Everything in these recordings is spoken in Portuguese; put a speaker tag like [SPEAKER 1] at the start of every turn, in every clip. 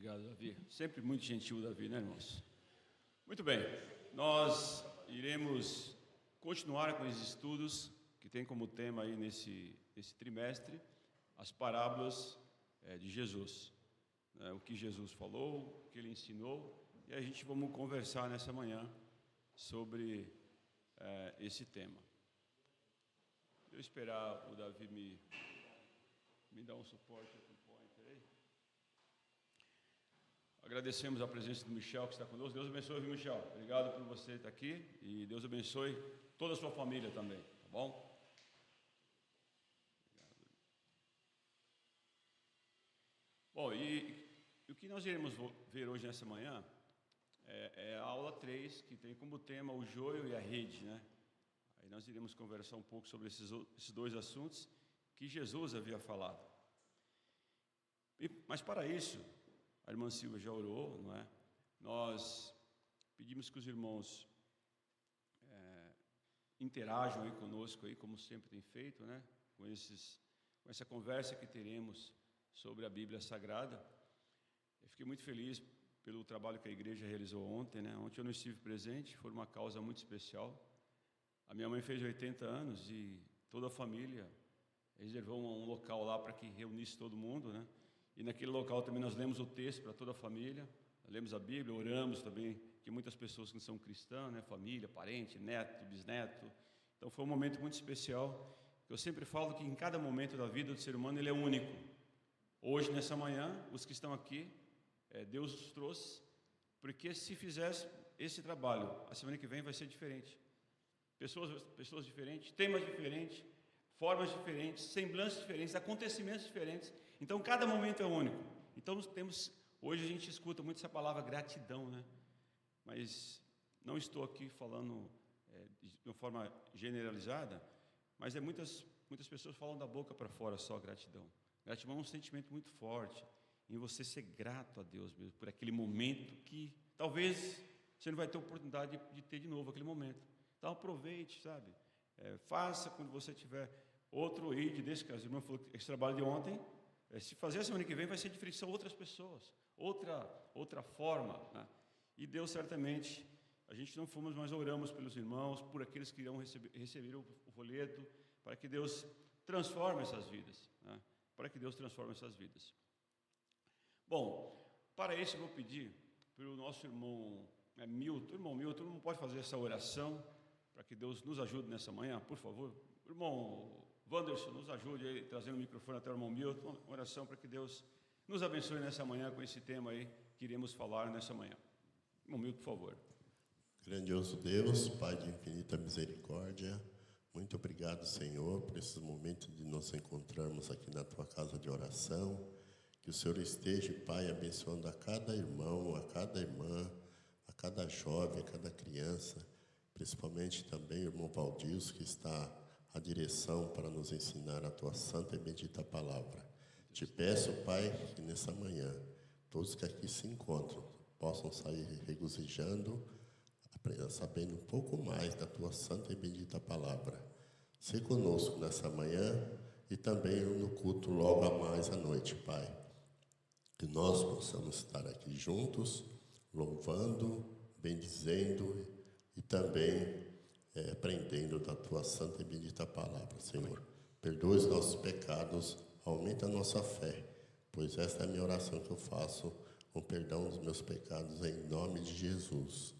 [SPEAKER 1] Obrigado, Davi. Sempre muito gentil, Davi, né, irmãos? Muito bem, nós iremos continuar com esses estudos que tem como tema aí nesse trimestre as parábolas de Jesus. O que Jesus falou, o que ele ensinou, e a gente vamos conversar nessa manhã sobre esse tema. Eu esperar o Davi me dar um suporte aqui no pointer aí. Agradecemos a presença do Michel que está conosco. Deus abençoe, viu, Michel? Obrigado por você estar aqui e Deus abençoe toda a sua família também, tá bom? Obrigado. Bom, e o que nós iremos ver hoje nessa manhã é a aula 3, que tem como tema o joio e a rede, né? Aí nós iremos conversar um pouco sobre esses dois assuntos que Jesus havia falado. Mas para isso, a irmã Silvia já orou, não é? Nós pedimos que os irmãos interajam aí conosco, aí, como sempre tem feito, né? Com essa conversa que teremos sobre a Bíblia Sagrada. Eu fiquei muito feliz pelo trabalho que a igreja realizou ontem, né? Ontem eu não estive presente, foi uma causa muito especial. A minha mãe fez 80 anos e toda a família reservou um local lá para que reunisse todo mundo, né? E naquele local também nós lemos o texto para toda a família, lemos a Bíblia, oramos também, que muitas pessoas que não são cristãs, né? Família, parente, neto, bisneto. Então foi um momento muito especial. Eu sempre falo que em cada momento da vida do ser humano ele é único. Hoje, nessa manhã, os que estão aqui, Deus os trouxe, porque se fizesse esse trabalho, a semana que vem vai ser diferente. Pessoas diferentes, temas diferentes, formas diferentes, semblantes diferentes, acontecimentos diferentes. Então, cada momento é único. Então, hoje a gente escuta muito essa palavra gratidão, né? Mas não estou aqui falando de uma forma generalizada, mas muitas pessoas falam da boca para fora só gratidão. Gratidão é um sentimento muito forte em você ser grato a Deus mesmo, por aquele momento que talvez você não vai ter oportunidade de ter de novo aquele momento. Então aproveite, sabe? Faça quando você tiver outro id desse caso. O irmão falou que esse trabalho de ontem, se fazer a semana que vem vai ser diferente, são outras pessoas, outra forma, né? E Deus certamente, a gente não fomos, mas oramos pelos irmãos, por aqueles que irão receber o folheto, para que Deus transforme essas vidas, né? Para que Deus transforme essas vidas. Bom, para isso eu vou pedir para o nosso irmão Milton. Irmão Milton, não pode fazer essa oração para que Deus nos ajude nessa manhã, por favor? Irmão Wanderson, nos ajude aí, trazendo o microfone até o irmão Milton, uma oração para que Deus nos abençoe nessa manhã com esse tema aí que iremos falar nessa manhã. Irmão Milton, por favor.
[SPEAKER 2] Grandioso Deus, Pai de infinita misericórdia, muito obrigado, Senhor, por esses momentos de nos encontrarmos aqui na Tua casa de oração. Que o Senhor esteja, Pai, abençoando a cada irmão, a cada irmã, a cada jovem, a cada criança, principalmente também o irmão Valdilson, que está à direção para nos ensinar a Tua santa e bendita palavra. Te peço, Pai, que nessa manhã, todos que aqui se encontram possam sair regozijando, sabendo um pouco mais da Tua santa e bendita palavra. Se conosco nessa manhã e também no culto logo a mais à noite, Pai. Que nós possamos estar aqui juntos, louvando, bendizendo e também aprendendo da Tua santa e bendita palavra, Senhor. Perdoa os nossos pecados, aumenta a nossa fé, pois esta é a minha oração que eu faço, com perdão dos meus pecados, em nome de Jesus.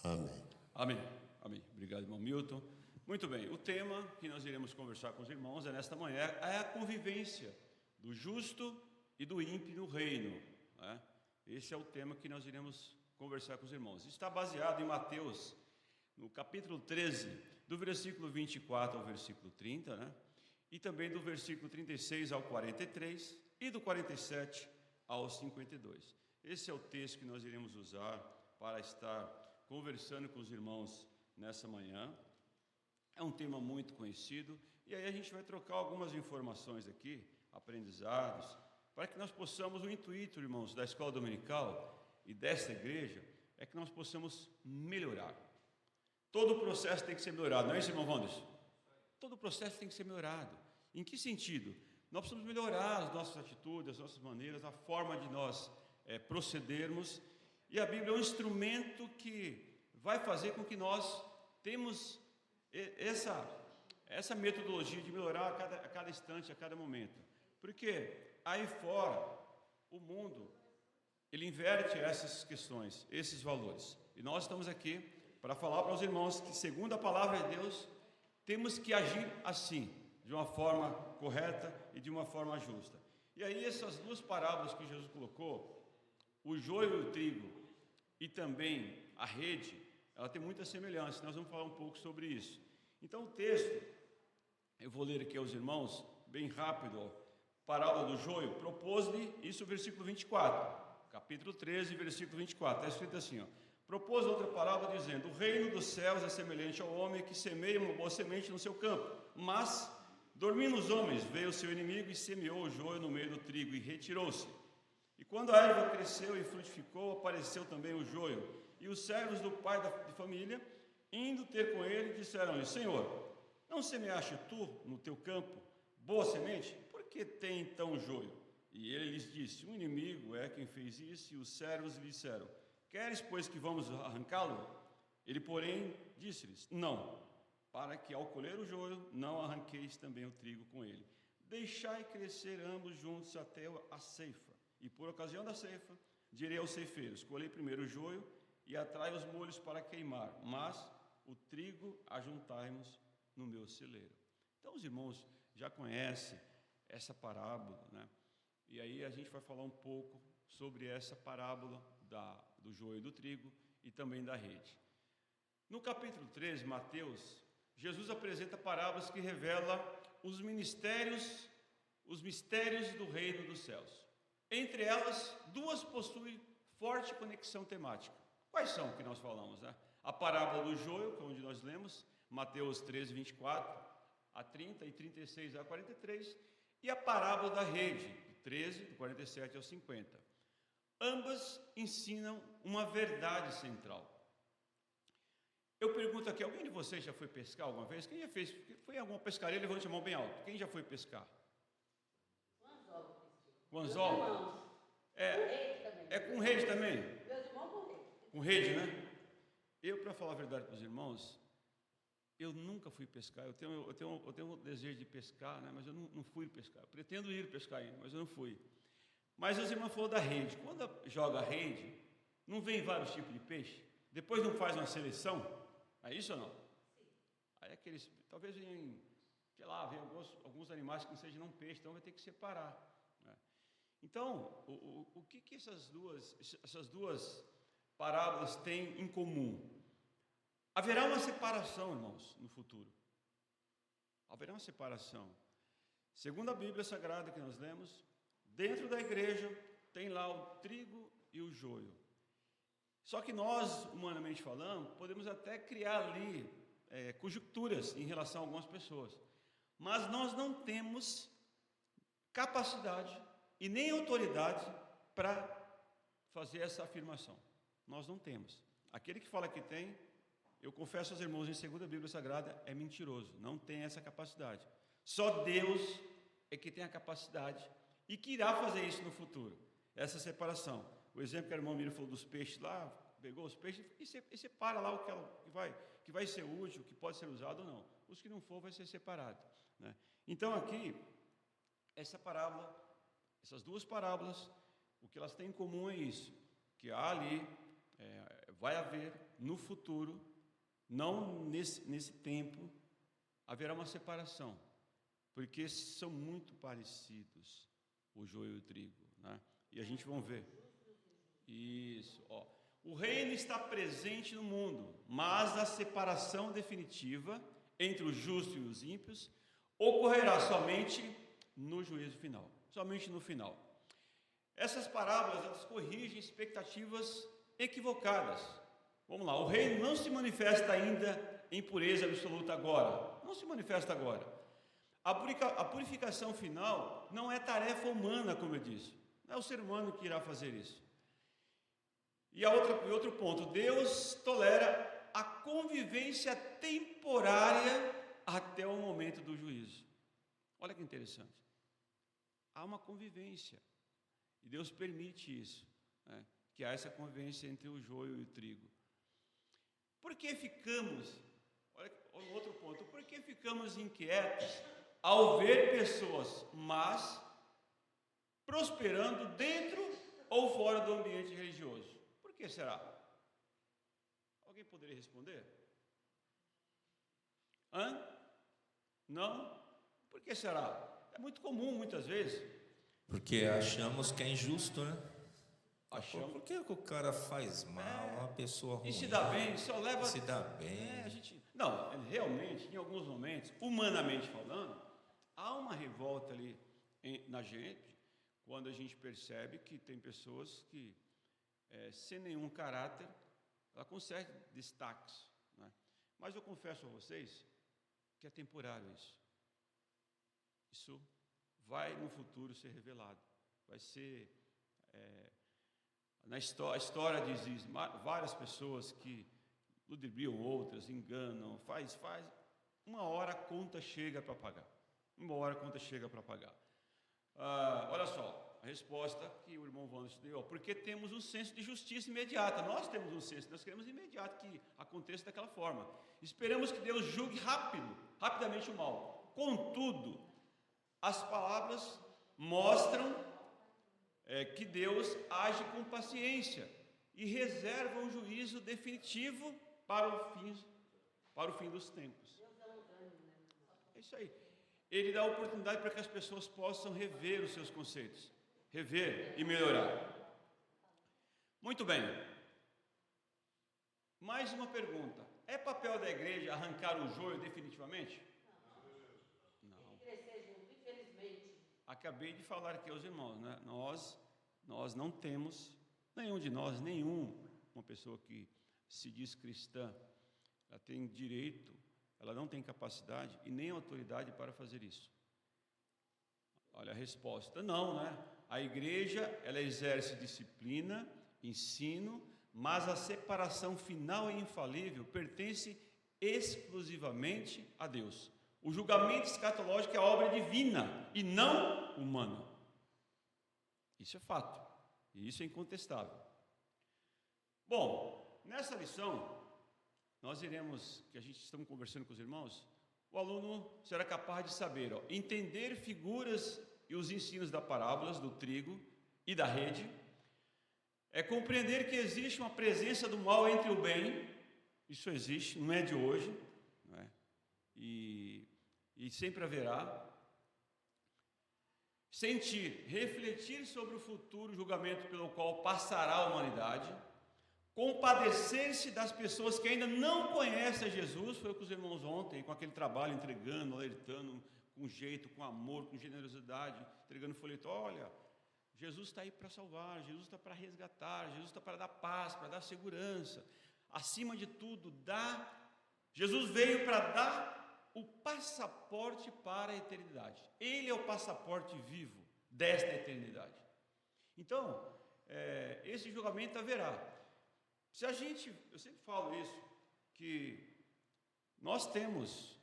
[SPEAKER 2] Amém.
[SPEAKER 1] Amém. Amém. Obrigado, irmão Milton. Muito bem, o tema que nós iremos conversar com os irmãos nesta manhã é a convivência do justo e do ímpio no reino, né? Esse é o tema que nós iremos conversar com os irmãos. Está baseado em Mateus, no capítulo 13, do versículo 24 ao versículo 30, né? E também do versículo 36 ao 43 e do 47 ao 52. Esse é o texto que nós iremos usar para estar conversando com os irmãos nessa manhã. É um tema muito conhecido, e aí a gente vai trocar algumas informações aqui, aprendizados, para que nós possamos, o intuito, irmãos, da escola dominical e desta igreja, é que nós possamos melhorar. Todo o processo tem que ser melhorado, não é isso, irmão Wanderson? Todo o processo tem que ser melhorado. Em que sentido? Nós precisamos melhorar as nossas atitudes, as nossas maneiras, a forma de nós procedermos. E a Bíblia é um instrumento que vai fazer com que nós temos essa metodologia de melhorar a cada instante, a cada momento. Porque aí fora, o mundo, ele inverte essas questões, esses valores. E nós estamos aqui para falar para os irmãos que, segundo a palavra de Deus, temos que agir assim, de uma forma correta e de uma forma justa. E aí essas duas parábolas que Jesus colocou, o joio e o trigo e também a rede, ela tem muita semelhança. Nós vamos falar um pouco sobre isso. Então o texto, eu vou ler aqui aos irmãos, bem rápido, ó. Parábola do joio, propôs-lhe isso, versículo 24, capítulo 13, versículo 24, está escrito assim, ó: propôs outra parábola dizendo: o reino dos céus é semelhante ao homem que semeia uma boa semente no seu campo, mas, dormindo os homens, veio o seu inimigo e semeou o joio no meio do trigo e retirou-se. E quando a erva cresceu e frutificou, apareceu também o joio, e os servos do pai de família, indo ter com ele, disseram-lhe: Senhor, não semeaste tu no teu campo boa semente? Por que tem então joio? E ele lhes disse: um inimigo é quem fez isso. E os servos lhe disseram: queres, pois, que vamos arrancá-lo? Ele, porém, disse-lhes: não, para que ao colher o joio, não arranqueis também o trigo com ele. Deixai crescer ambos juntos até a ceifa. E por ocasião da ceifa, direi aos ceifeiros: colhei primeiro o joio e atrai os molhos para queimar, mas o trigo ajuntai-mos no meu celeiro. Então os irmãos já conhecem essa parábola, né? E aí a gente vai falar um pouco sobre essa parábola do joio e do trigo e também da rede. No capítulo 13, Mateus, Jesus apresenta parábolas que revelam os mistérios do reino dos céus. Entre elas, duas possuem forte conexão temática. Quais são que nós falamos, né? A parábola do joio, que é onde nós lemos, Mateus 13, 24 a 30 e 36 a 43, e a parábola da rede, do 13, do 47 ao 50. Ambas ensinam uma verdade central. Eu pergunto aqui, alguém de vocês já foi pescar alguma vez? Quem já fez? Foi em alguma pescaria? Levante a mão bem alto. Quem já foi pescar?
[SPEAKER 3] Com anzol.
[SPEAKER 1] Com anzol? É com rede também?
[SPEAKER 3] Meus irmãos com rede.
[SPEAKER 1] Com rede, né? Eu, para falar a verdade para os irmãos, eu nunca fui pescar. Eu tenho um desejo de pescar, né? Mas eu não fui pescar. Eu pretendo ir pescar ainda, mas eu não fui. Mas os irmãos falaram da rede. Quando joga a rede, não vem vários tipos de peixe? Depois não faz uma seleção? É isso ou não?
[SPEAKER 3] Sim.
[SPEAKER 1] Aí aqueles, talvez venham, sei lá, vem alguns animais que não sejam não peixe, então vai ter que separar, né? Então, o que essas duas parábolas têm em comum? Haverá uma separação, irmãos, no futuro. Haverá uma separação. Segundo a Bíblia Sagrada que nós lemos, dentro da igreja tem lá o trigo e o joio. Só que nós, humanamente falando, podemos até criar ali conjecturas em relação a algumas pessoas. Mas nós não temos capacidade e nem autoridade para fazer essa afirmação. Nós não temos. Aquele que fala que tem, eu confesso aos irmãos, em segundo a Bíblia Sagrada, é mentiroso, não tem essa capacidade. Só Deus é que tem a capacidade e que irá fazer isso no futuro, essa separação. O exemplo que a irmã Miriam falou dos peixes lá, pegou os peixes e separa lá o que vai ser útil, o que pode ser usado ou não. Os que não for, vai ser separado, né? Então aqui, essas duas parábolas, o que elas têm em comum é isso, que há ali, vai haver no futuro, não nesse tempo, haverá uma separação, porque são muito parecidos, o joio e o trigo, né? E a gente vai ver. Isso, ó. O reino está presente no mundo, mas a separação definitiva entre os justos e os ímpios ocorrerá somente no juízo final, somente no final. Essas parábolas, elas corrigem expectativas equivocadas. Vamos lá, o reino não se manifesta ainda em pureza absoluta agora, não se manifesta agora. A purificação final não é tarefa humana, como eu disse, não é o ser humano que irá fazer isso. E outro ponto, Deus tolera a convivência temporária até o momento do juízo. Olha que interessante. Há uma convivência, e Deus permite isso. né? Que há essa convivência entre o joio e o trigo. Por que ficamos, olha outro ponto, por que ficamos inquietos ao ver pessoas más prosperando dentro ou fora do ambiente religioso? Por que será? Alguém poderia responder? Não? Por que será? É muito comum muitas vezes.
[SPEAKER 4] Porque achamos que é injusto, né?
[SPEAKER 1] Achamos.
[SPEAKER 4] Por que o cara faz mal, uma pessoa ruim?
[SPEAKER 1] E se dá bem, só leva.
[SPEAKER 4] Se dá bem.
[SPEAKER 1] A gente... Não, realmente, em alguns momentos, humanamente falando, há uma revolta ali na gente, quando a gente percebe que tem pessoas que, sem nenhum caráter, ela consegue destaques, né? Mas eu confesso a vocês que é temporário isso. Isso vai no futuro ser revelado. Vai ser... a história diz várias pessoas que ludibriam outras, enganam, faz. Uma hora a conta chega para pagar. Olha só, a resposta que o irmão Wander deu, porque temos um senso de justiça imediata. Nós temos um senso, nós queremos imediato que aconteça daquela forma. Esperamos que Deus julgue rapidamente o mal. Contudo, as palavras mostram que Deus age com paciência e reserva um juízo definitivo para o fim dos tempos. É isso aí. Ele dá oportunidade para que as pessoas possam rever os seus conceitos, rever e melhorar. Muito bem. Mais uma pergunta. É papel da igreja arrancar o joio definitivamente? Não.
[SPEAKER 3] Infelizmente.
[SPEAKER 1] Acabei de falar aqui aos irmãos, né? Nós não temos, uma pessoa que se diz cristã, ela tem direito, ela não tem capacidade e nem autoridade para fazer isso. Olha a resposta, não, né? A igreja, ela exerce disciplina, ensino, mas a separação final e infalível pertence exclusivamente a Deus. O julgamento escatológico é obra divina e não humana. Isso é fato, e isso é incontestável. Bom, nessa lição, que a gente estamos conversando com os irmãos, o aluno será capaz de saber, entender figuras e os ensinos das parábolas do trigo e da rede, compreender que existe uma presença do mal entre o bem, isso existe, não é de hoje, não é? E sempre haverá. Sentir, refletir sobre o futuro julgamento pelo qual passará a humanidade, compadecer-se das pessoas que ainda não conhecem a Jesus, foi o que os irmãos ontem, com aquele trabalho, entregando, alertando, com jeito, com amor, com generosidade, entregando folheto, olha, Jesus está aí para salvar, Jesus está para resgatar, Jesus está para dar paz, para dar segurança, acima de tudo, Jesus veio para dar o passaporte para a eternidade. Ele é o passaporte vivo desta eternidade. Então, esse julgamento haverá. Eu sempre falo isso, que nós temos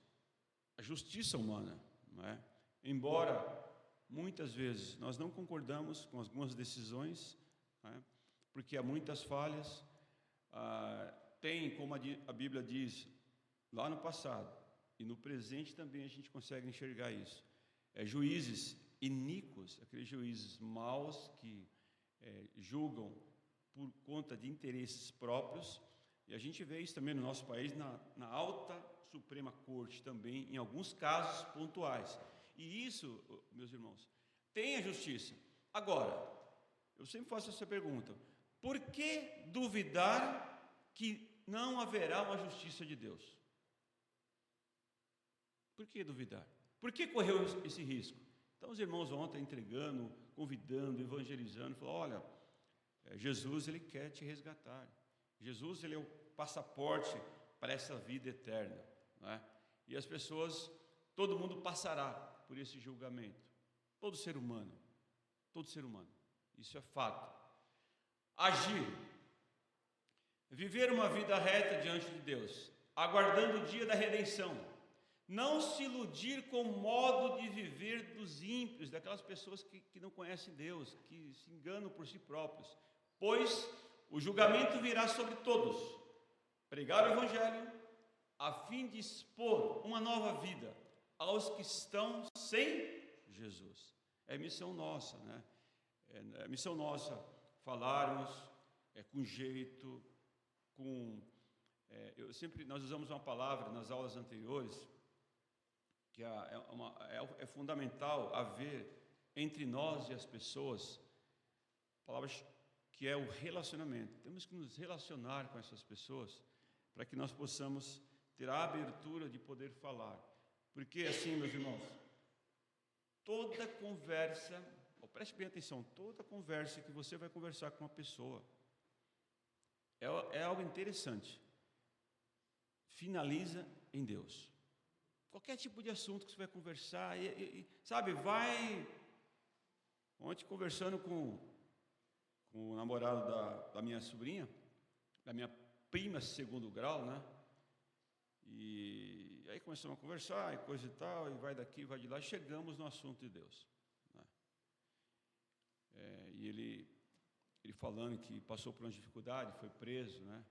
[SPEAKER 1] a justiça humana, não é? Embora muitas vezes nós não concordamos com algumas decisões, não é? Porque há muitas falhas, tem, como a Bíblia diz, lá no passado, e no presente também a gente consegue enxergar isso. Juízes iníquos, aqueles juízes maus que julgam por conta de interesses próprios, e a gente vê isso também no nosso país, na alta Suprema Corte também, em alguns casos pontuais. E isso, meus irmãos, tem a justiça. Agora, eu sempre faço essa pergunta, por que duvidar que não haverá uma justiça de Deus? Por que duvidar? Por que correu esse risco? Então, os irmãos ontem entregando, convidando, evangelizando, falaram, olha, Jesus, ele quer te resgatar. Jesus, ele é o passaporte para essa vida eterna, não é? E as pessoas, todo mundo passará por esse julgamento. Todo ser humano, isso é fato. Agir, viver uma vida reta diante de Deus, aguardando o dia da redenção. Não se iludir com o modo de viver dos ímpios, daquelas pessoas que não conhecem Deus, que se enganam por si próprios. pois o julgamento virá sobre todos. Pregar o Evangelho, a fim de expor uma nova vida aos que estão sem Jesus. É missão nossa, né? É missão nossa falarmos com jeito, nós usamos uma palavra nas aulas anteriores, que é fundamental haver entre nós e as pessoas, palavras que é o relacionamento. Temos que nos relacionar com essas pessoas para que nós possamos ter a abertura de poder falar. Porque assim, meus irmãos, toda conversa, preste bem atenção, toda conversa que você vai conversar com uma pessoa é algo interessante. Finaliza em Deus. Qualquer tipo de assunto que você vai conversar, sabe, ontem conversando com o namorado da minha sobrinha, da minha prima segundo grau, né? E aí começamos a conversar, e coisa e tal, e vai daqui, vai de lá, e chegamos no assunto de Deus, né? E ele falando que passou por uma dificuldade, foi preso, né?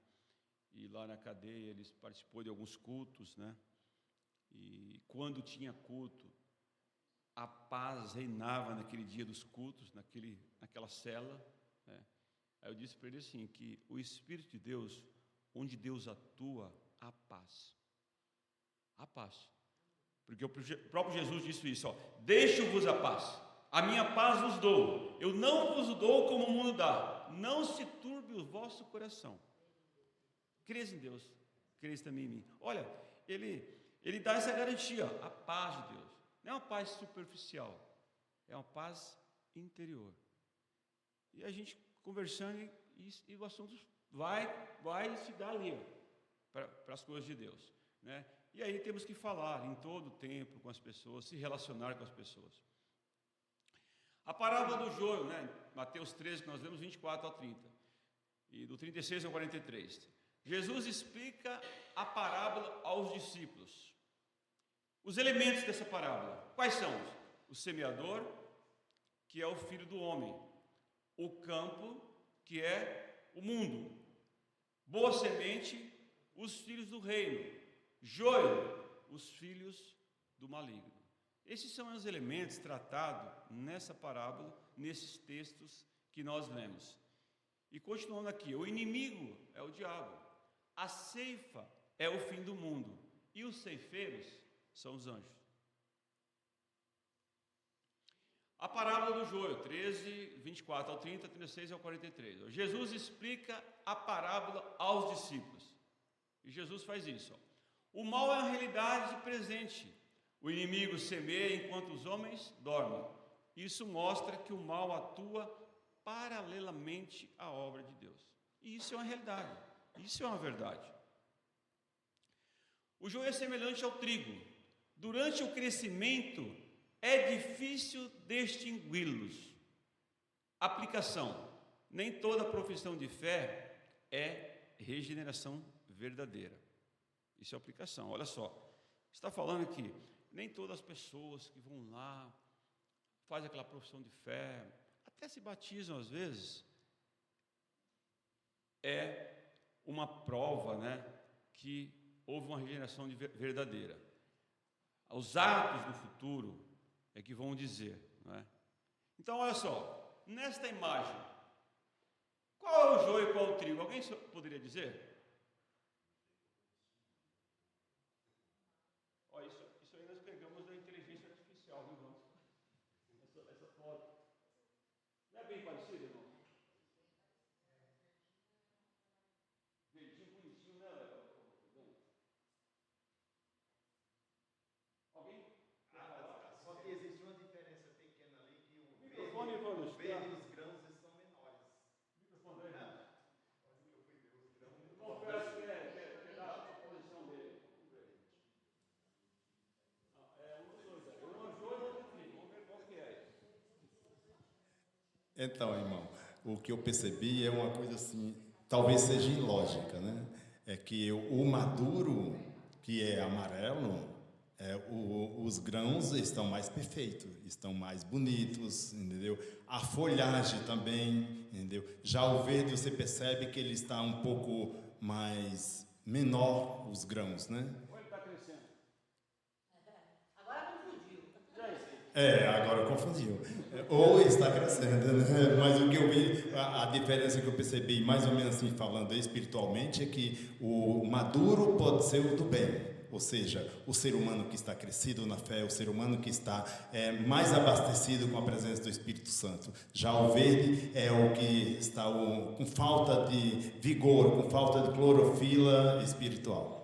[SPEAKER 1] E lá na cadeia ele participou de alguns cultos, né? E quando tinha culto, a paz reinava naquele dia dos cultos, naquela cela, né? Aí eu disse para ele assim, que o Espírito de Deus, onde Deus atua, há paz. Há paz. Porque o próprio Jesus disse isso, ó: deixo-vos a paz, a minha paz vos dou, eu não vos dou como o mundo dá, não se turbe o vosso coração. Crês em Deus, crês também em mim. Olha, ele dá essa garantia, a paz de Deus. Não é uma paz superficial, é uma paz interior. E a gente conversando e o assunto vai se dar ali, para as coisas de Deus, né? E aí temos que falar em todo o tempo com as pessoas, se relacionar com as pessoas. A parábola do joio, né? Mateus 13, que nós lemos 24 ao 30, e do 36 ao 43. Jesus explica a parábola aos discípulos. Os elementos dessa parábola, quais são? O semeador, que é o filho do homem. O campo, que é o mundo. Boa semente, os filhos do reino. Joio, os filhos do maligno. Esses são os elementos tratados nessa parábola, nesses textos que nós lemos. E continuando aqui, o inimigo é o diabo. A ceifa é o fim do mundo. E os ceifeiros são os anjos. A parábola do joio, 13, 24 ao 30, 36 ao 43. Jesus explica a parábola aos discípulos. E Jesus faz isso, ó. O mal é uma realidade presente. O inimigo semeia enquanto os homens dormem. Isso mostra que o mal atua paralelamente à obra de Deus. E isso é uma realidade. Isso é uma verdade. O joio é semelhante ao trigo. Durante o crescimento é difícil distingui-los. Aplicação. Nem toda profissão de fé é regeneração verdadeira. Isso é aplicação. Olha só, está falando que nem todas as pessoas que vão lá, fazem aquela profissão de fé, até se batizam às vezes, é uma prova, né, que houve uma regeneração verdadeira. Os atos no futuro é que vão dizer, não é? Então, olha só, nesta imagem, qual é o joio e qual é o trigo? Alguém poderia dizer? Olha, isso aí nós pegamos da inteligência artificial, viu, irmãos? Essa foto. Não é bem parecido, irmão? Verdinho, bonitinho, né, Léo? Alguém?
[SPEAKER 5] Só que existe uma diferença pequena ali, que o
[SPEAKER 1] Microfone,
[SPEAKER 5] verde e os grãos estão menores.
[SPEAKER 1] Microfone aí.
[SPEAKER 5] Eu fui ver os grãos.
[SPEAKER 1] Confesso que é da posição dele. Vamos ver. Um dos dois. Um é joio e outro trigo. Vamos ver qual que é.
[SPEAKER 5] Então, irmão, o que eu percebi é uma coisa assim, talvez seja ilógica, né? É que o maduro, que é amarelo, o os grãos estão mais perfeitos, estão mais bonitos, entendeu? A folhagem também, entendeu? Já o verde você percebe que ele está um pouco mais menor, os grãos, né?
[SPEAKER 1] Ou ele está crescendo?
[SPEAKER 3] Agora confundiu.
[SPEAKER 5] Agora confundiu. Ou está crescendo, né? Mas o que eu vi, a diferença que eu percebi, mais ou menos assim, falando espiritualmente, é que o maduro pode ser o do bem. Ou seja, o ser humano que está crescido na fé, o ser humano que está mais abastecido com a presença do Espírito Santo. Já o verde é o que está com falta de vigor, com falta de clorofila espiritual.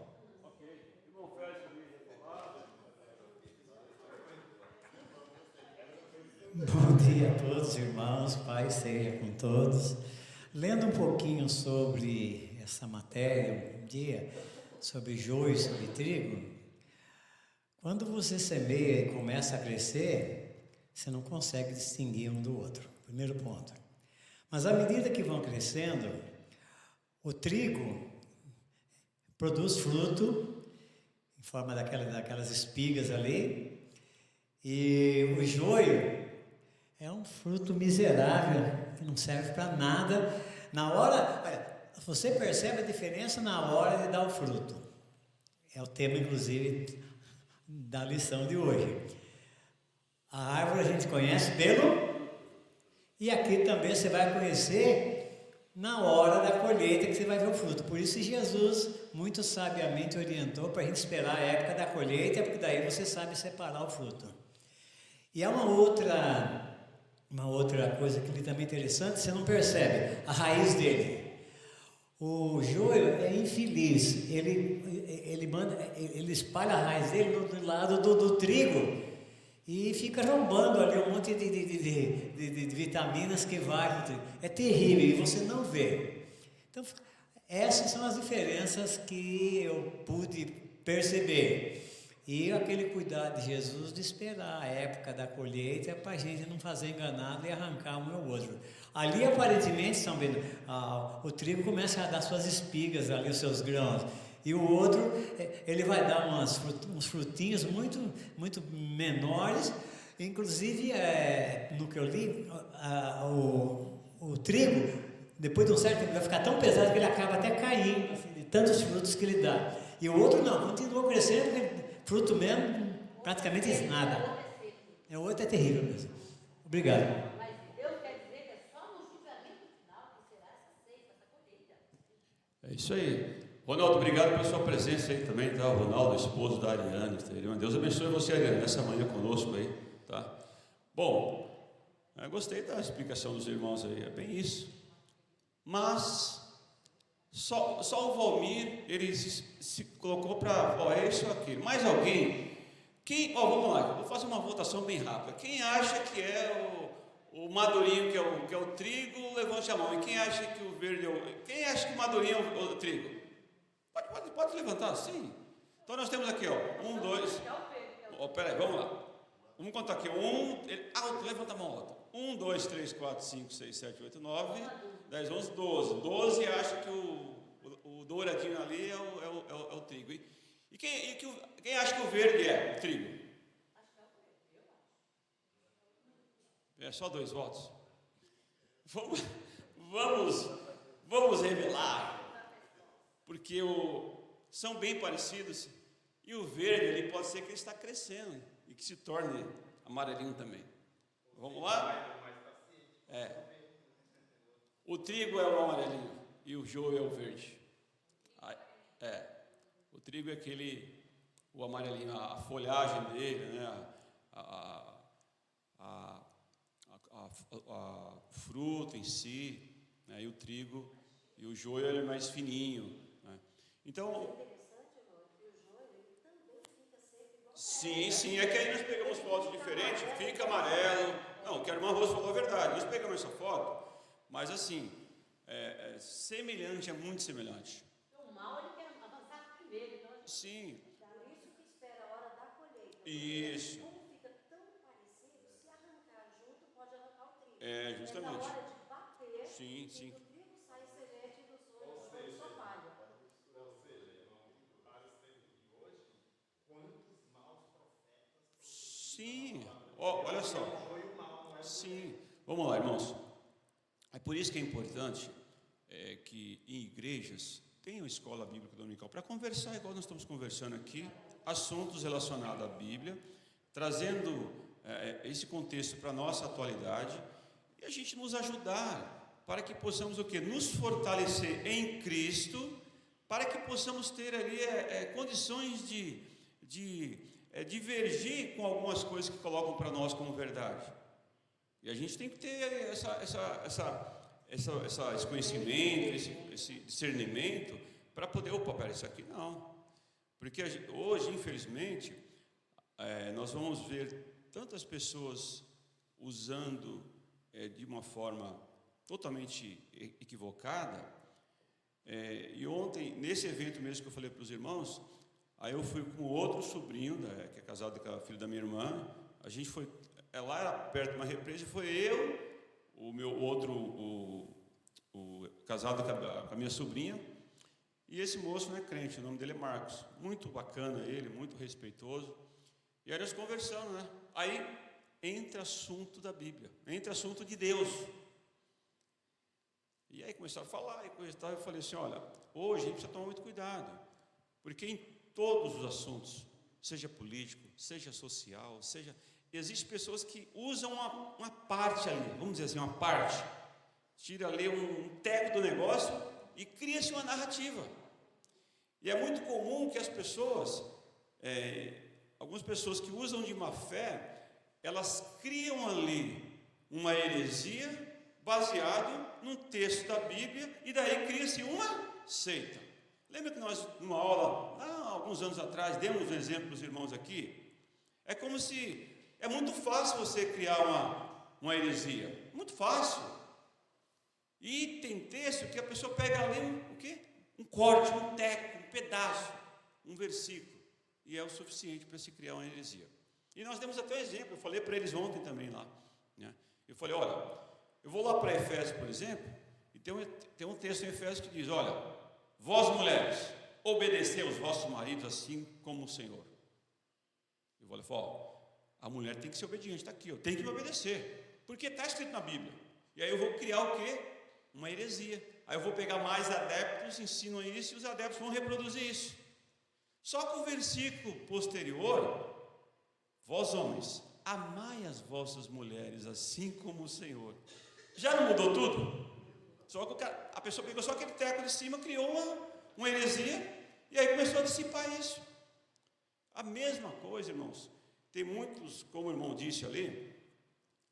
[SPEAKER 6] Bom dia a todos, irmãos, Pai seja com todos. Lendo um pouquinho sobre essa matéria, um dia, sobre joio e sobre trigo, quando você semeia e começa a crescer, você não consegue distinguir um do outro, primeiro ponto. Mas à medida que vão crescendo, o trigo produz fruto, em forma daquelas espigas ali, e o joio é um fruto miserável, que não serve para nada. Na hora, você percebe a diferença na hora de dar o fruto. É o tema, inclusive, da lição de hoje. A árvore a gente conhece pelo... E aqui também você vai conhecer na hora da colheita que você vai ver o fruto. Por isso Jesus muito sabiamente orientou para a gente esperar a época da colheita, porque daí você sabe separar o fruto. E há uma outra coisa que também é interessante, você não percebe a raiz dele. O joio é infeliz, ele espalha a raiz dele do lado do trigo e fica roubando ali um monte de vitaminas que vai no trigo. É terrível e você não vê. Então, essas são as diferenças que eu pude perceber. E aquele cuidado de Jesus de esperar a época da colheita para a gente não fazer enganado e arrancar um ao outro. Ali, aparentemente, estão vendo, o trigo começa a dar suas espigas ali, os seus grãos. E o outro, ele vai dar uns frutinhos muito, muito menores. Inclusive, no que eu li, o trigo, depois de um certo tempo, vai ficar tão pesado que ele acaba até caindo, assim, de tantos frutos que ele dá. E o outro não, continua crescendo, fruto mesmo, praticamente nada. O outro é terrível mesmo. Obrigado.
[SPEAKER 3] Mas Deus quer dizer que é só no julgamento final que será essa ceia, essa colheita.
[SPEAKER 1] É isso aí. Ronaldo, obrigado pela sua presença aí também, tá? O Ronaldo, esposo da Ariane. Tá? Deus abençoe você, Ariane, nessa manhã conosco aí, tá? Bom, eu gostei da explicação dos irmãos aí, é bem isso. Mas só o Valmir, ele se colocou para, é isso ou aquilo. Mais alguém? Vamos lá, vou fazer uma votação bem rápida. Quem acha que é o madurinho, que é o trigo, levante a mão. E quem acha que o verde é quem acha que o madurinho é o trigo? Pode levantar, sim. Então nós temos aqui, 1, 2. Peraí, vamos lá. Vamos contar aqui. Levanta a mão, outra. 1, 2, 3, 4, 5, 6, 7, 8, 9, 10, 11, 12. 12 acha que o douradinho ali é o trigo. E quem acha que o verde é o trigo? É só 2 votos. Vamos revelar. Porque são bem parecidos. E o verde, ele pode ser que ele está crescendo e que se torne amarelinho também. Vamos lá? O trigo é o amarelinho e o joio é o verde. O trigo é o amarelinho, a folhagem dele, né? O fruto em si, né? E o trigo, e o joio ele é mais fininho, né? Então, sim, é que aí nós pegamos fotos diferentes, fica amarelo. Não, que a irmã Rosa falou a verdade, nós pegamos essa foto, mas assim, semelhante, é muito semelhante.
[SPEAKER 3] O mal ele quer avançar primeiro, então
[SPEAKER 1] Sim.
[SPEAKER 3] Por isso que espera a hora da colheita.
[SPEAKER 1] Isso.
[SPEAKER 3] Como fica tão parecido, se arrancar junto, pode arrancar o trigo.
[SPEAKER 1] Justamente.
[SPEAKER 3] É na hora de bater,
[SPEAKER 1] Sim.
[SPEAKER 3] e do trigo sai semente do sonho só palha.
[SPEAKER 1] Sim, olha só. Sim, vamos lá, irmãos. É por isso que é importante que em igrejas tenham escola bíblica dominical para conversar, igual nós estamos conversando aqui, assuntos relacionados à Bíblia, trazendo esse contexto para a nossa atualidade e a gente nos ajudar para que possamos o quê? Nos fortalecer em Cristo, para que possamos ter ali condições de divergir com algumas coisas que colocam para nós como verdade. E a gente tem que ter esse conhecimento, esse discernimento, para poder, isso aqui não. Porque hoje, infelizmente, nós vamos ver tantas pessoas usando de uma forma totalmente equivocada. E ontem, nesse evento mesmo que eu falei para os irmãos, aí eu fui com outro sobrinho, que é casado com a filha da minha irmã, a gente foi, lá era perto de uma represa, e foi eu, o meu outro, o casado com a minha sobrinha, e esse moço não é crente, o nome dele é Marcos, muito bacana ele, muito respeitoso, e aí nós conversando, né? Aí entra assunto da Bíblia, entra assunto de Deus. E aí começaram a falar, e coisa e tal, eu falei assim, olha, hoje a gente precisa tomar muito cuidado, porque em todos os assuntos, seja político, seja social, existem pessoas que usam uma parte ali, vamos dizer assim, uma parte, tira ali um teco do negócio e cria-se uma narrativa. E é muito comum que as pessoas, algumas pessoas que usam de má fé, elas criam ali uma heresia baseado num texto da Bíblia, e daí cria-se uma seita. Lembra que nós, numa aula, alguns anos atrás, demos um exemplo para os irmãos aqui? É como se, é muito fácil você criar uma heresia, muito fácil. E tem texto que a pessoa pega ali um corte, um teco, um pedaço, um versículo, e é o suficiente para se criar uma heresia. E nós demos até um exemplo, eu falei para eles ontem também lá, né? Eu falei, olha, eu vou lá para Efésios, por exemplo, e tem um texto em Efésios que diz, olha, vós mulheres, obedecei aos vossos maridos assim como o Senhor. Eu vou falar, a mulher tem que ser obediente, está aqui, tem que me obedecer, porque está escrito na Bíblia. E aí eu vou criar o quê? Uma heresia. Aí eu vou pegar mais adeptos, ensinam isso, e os adeptos vão reproduzir isso. Só que o versículo posterior, vós homens, amai as vossas mulheres assim como o Senhor. Já não mudou tudo? Só que a pessoa pegou só aquele teco de cima, criou uma heresia, e aí começou a dissipar isso. A mesma coisa, irmãos. Tem muitos, como o irmão disse ali,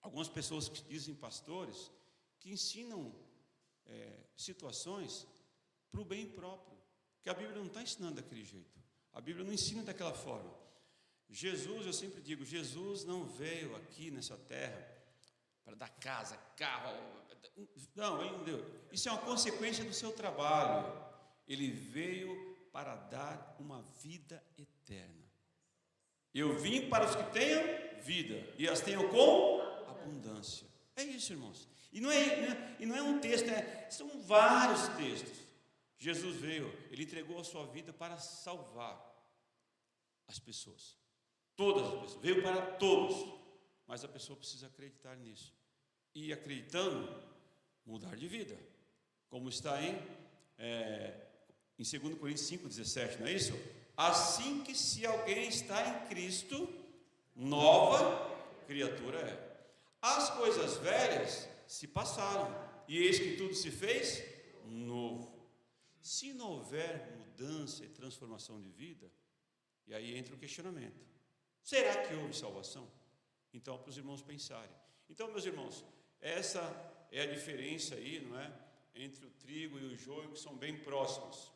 [SPEAKER 1] algumas pessoas que dizem pastores, que ensinam situações para o bem próprio, que a Bíblia não está ensinando daquele jeito. A Bíblia não ensina daquela forma. Jesus, eu sempre digo, Jesus não veio aqui nessa terra para dar casa, carro. Não, ele não deu. Isso é uma consequência do seu trabalho. Ele veio para dar uma vida eterna. Eu vim para os que tenham vida e as tenham com abundância. É isso, irmãos. E não é um texto, são vários textos. Jesus veio, ele entregou a sua vida para salvar as pessoas. Todas as pessoas, veio para todos. Mas a pessoa precisa acreditar nisso. E acreditando, mudar de vida. Como está em 2 Coríntios 5,17, não é isso? Assim que se alguém está em Cristo, nova criatura é. As coisas velhas se passaram, e eis que tudo se fez novo. Se não houver mudança e transformação de vida, e aí entra o questionamento: será que houve salvação? Então, para os irmãos pensarem. Então, meus irmãos, essa é a diferença aí, não é? Entre o trigo e o joio, que são bem próximos.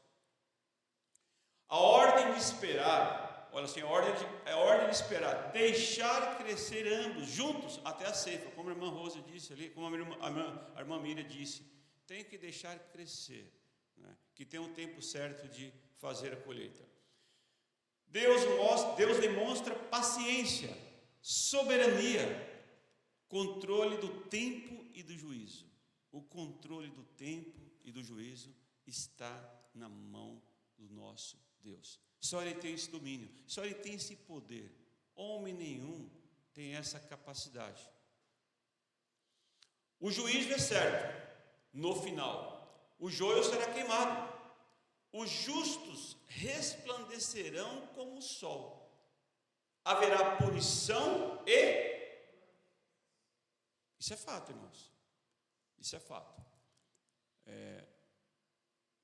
[SPEAKER 1] A ordem de esperar, olha assim, a ordem de esperar, deixar crescer ambos juntos até a ceifa, como a irmã Rosa disse ali, como a irmã Miriam disse, tem que deixar crescer, né? Que tem um tempo certo de fazer a colheita. Deus demonstra paciência, soberania, controle do tempo e do juízo. O controle do tempo e do juízo está na mão do nosso Deus. Só Ele tem esse domínio, só Ele tem esse poder. Homem nenhum tem essa capacidade. O juízo é certo, no final, o joio será queimado, os justos resplandecerão como o sol, haverá punição e... Isso é fato, irmãos, isso é fato.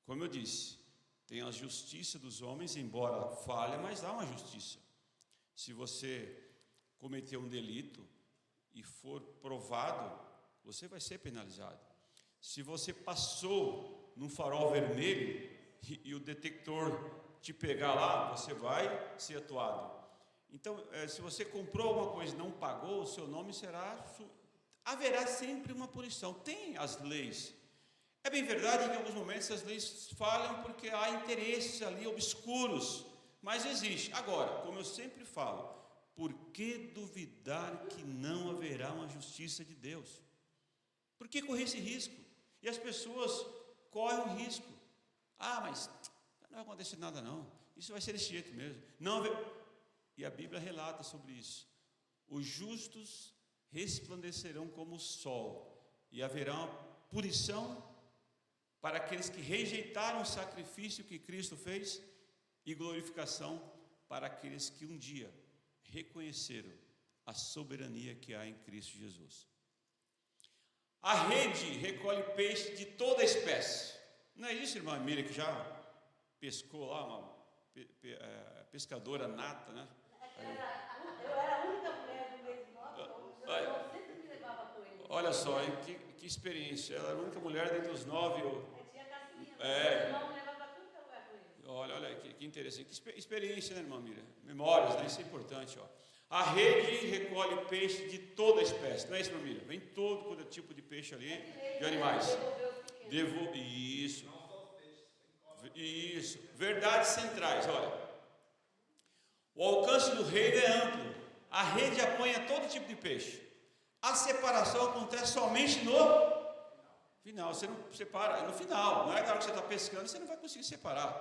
[SPEAKER 1] Como eu disse, tem a justiça dos homens, embora falha, mas há uma justiça. Se você cometeu um delito e for provado, você vai ser penalizado. Se você passou num farol vermelho e o detector te pegar lá, você vai ser atuado. Então, se você comprou alguma coisa e não pagou, o seu nome será... Haverá sempre uma punição. Tem as leis. É bem verdade que em alguns momentos as leis falham porque há interesses ali obscuros, mas existe. Agora, como eu sempre falo, por que duvidar que não haverá uma justiça de Deus? Por que correr esse risco? E as pessoas correm o risco. Mas não vai acontecer nada não, isso vai ser desse jeito mesmo. Não, e a Bíblia relata sobre isso. Os justos resplandecerão como o sol, e haverá uma punição para aqueles que rejeitaram o sacrifício que Cristo fez, e glorificação para aqueles que um dia reconheceram a soberania que há em Cristo Jesus. A rede recolhe peixe de toda espécie. Não é isso, irmã Miriam, que já pescou lá, uma pescadora nata, né?
[SPEAKER 3] Eu era a única mulher do meio de nós, meu irmão sempre me levava com ele.
[SPEAKER 1] Olha só, que experiência. Ela era a única mulher dentre os 9.
[SPEAKER 3] Tinha caçulinha, meu irmão me levava tudo que eu lugar com ele.
[SPEAKER 1] Olha que interessante. Que experiência, né, irmã Miriam? Memórias, né? Isso é importante, ó. A rede recolhe peixe de toda espécie. Não é isso, irmã Miriam? Vem todo tipo de peixe ali, de animais. Isso. Verdades centrais, olha. O alcance do reino é amplo. A rede apanha todo tipo de peixe. A separação acontece somente no final. Você não separa, é no final. Não é na hora que você está pescando, você não vai conseguir separar.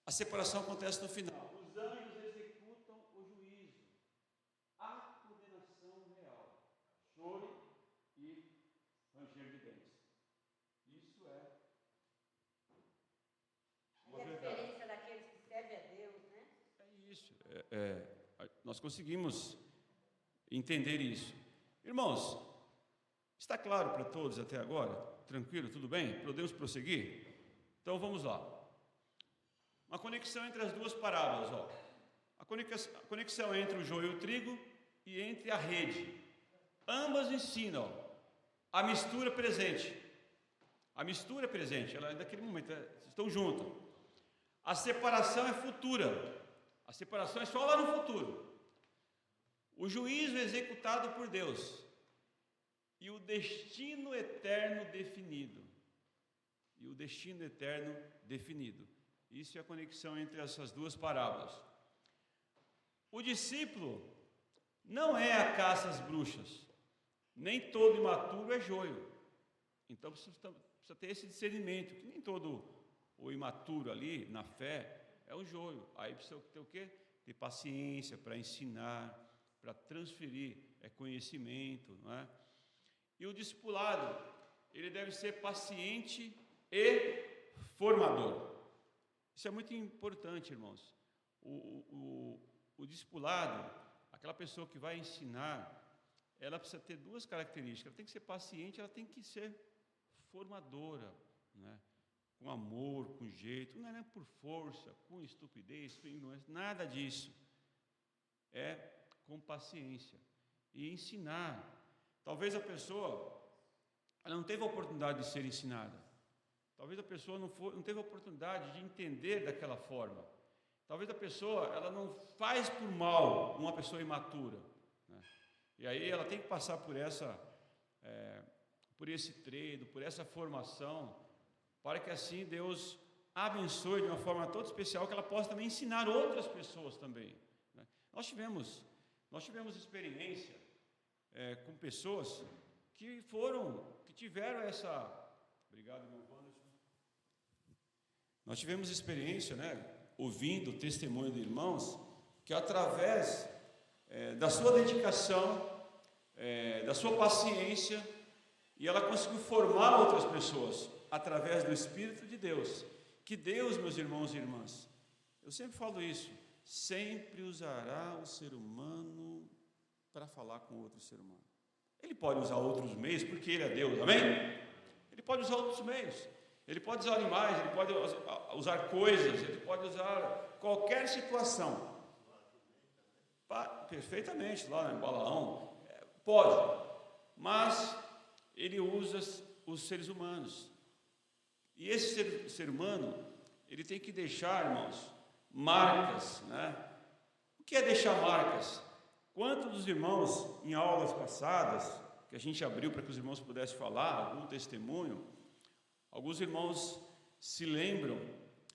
[SPEAKER 1] A separação acontece no final. Os anjos executam o juízo. A condenação real. Choro e ranger de dentes. Isso é
[SPEAKER 3] uma experiência daqueles que servem a Deus, né?
[SPEAKER 1] É isso. Nós conseguimos entender isso. Irmãos, está claro para todos até agora? Tranquilo? Tudo bem? Podemos prosseguir? Então vamos lá. Uma conexão entre as duas parábolas, ó. A conexão entre o joio e o trigo e entre a rede. Ambas ensinam a mistura presente. A mistura presente, ela é daquele momento, estão juntas. A separação é futura. A separação é só lá no futuro. O juízo executado por Deus e o destino eterno definido. Isso é a conexão entre essas duas parábolas. O discípulo não é a caça às bruxas, nem todo imaturo é joio. Então precisa ter esse discernimento, que nem todo o imaturo ali, na fé, é o joio. Aí precisa ter o quê? Ter paciência para ensinar, para transferir conhecimento, não é? E o discipulado, ele deve ser paciente e formador. Isso é muito importante, irmãos. O discipulado, aquela pessoa que vai ensinar, ela precisa ter duas características. Ela tem que ser paciente, ela tem que ser formadora, né? Com amor, com jeito, não é por força, com estupidez, com ignorância, nada disso. É com paciência e ensinar. Talvez a pessoa ela não teve a oportunidade de ser ensinada. Talvez a pessoa não teve a oportunidade de entender daquela forma. Talvez a pessoa ela não faz por mal uma pessoa imatura, né? E aí ela tem que passar por esse treino, por essa formação, para que assim Deus abençoe de uma forma toda especial, que ela possa também ensinar outras pessoas também, né? Nós tivemos experiência com pessoas que tiveram essa... Obrigado, meu Wanderson. Nós tivemos experiência, né, ouvindo o testemunho de irmãos, que através da sua dedicação, da sua paciência, e ela conseguiu formar outras pessoas através do Espírito de Deus. Que Deus, meus irmãos e irmãs, eu sempre falo isso, sempre usará o ser humano para falar com outro ser humano. Ele pode usar outros meios, porque Ele é Deus, amém? Ele pode usar outros meios, Ele pode usar animais, Ele pode usar coisas, Ele pode usar qualquer situação. Perfeitamente, lá em Balaão, pode, mas Ele usa os seres humanos. E esse ser humano, ele tem que deixar, irmãos, marcas, né? O que é deixar marcas? Quantos dos irmãos, em aulas passadas, que a gente abriu para que os irmãos pudessem falar, algum testemunho, alguns irmãos se lembram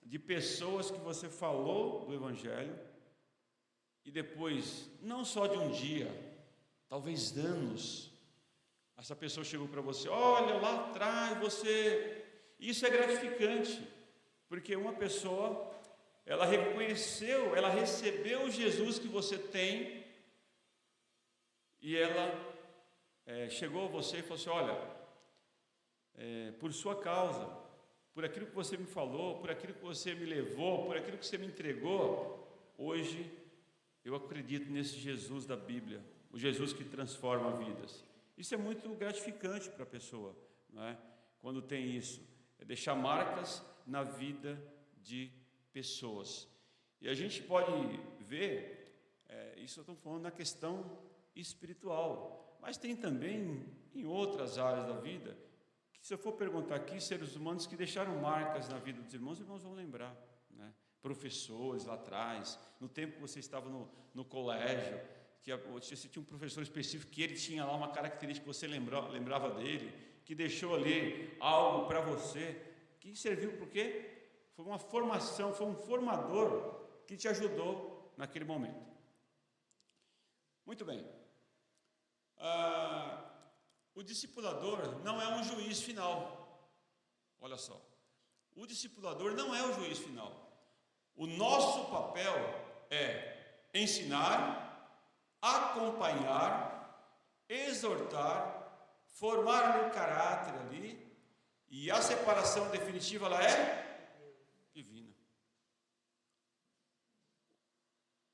[SPEAKER 1] de pessoas que você falou do Evangelho, e depois, não só de um dia, talvez anos, essa pessoa chegou para você, olha, lá atrás você... Isso é gratificante, porque uma pessoa, ela reconheceu, ela recebeu Jesus que você tem, e ela chegou a você e falou assim, olha, por sua causa, por aquilo que você me falou, por aquilo que você me levou, por aquilo que você me entregou, hoje eu acredito nesse Jesus da Bíblia, o Jesus que transforma vidas. Isso é muito gratificante para a pessoa, não é? Quando tem isso, é deixar marcas na vida de pessoas. E a gente pode ver, isso eu estou falando na questão espiritual, mas tem também em outras áreas da vida, que se eu for perguntar aqui, seres humanos que deixaram marcas na vida dos irmãos, os irmãos vão lembrar, né? Professores lá atrás, no tempo que você estava no colégio, que você tinha um professor específico que ele tinha lá uma característica que você lembrava dele, que deixou ali algo para você, que serviu para o quê? Foi uma formação, foi um formador que te ajudou naquele momento. Muito bem. O discipulador não é um juiz final. Olha só. O discipulador não é o juiz final. O nosso papel é ensinar, acompanhar, exortar, formar ali o caráter ali, e a separação definitiva ela é divina.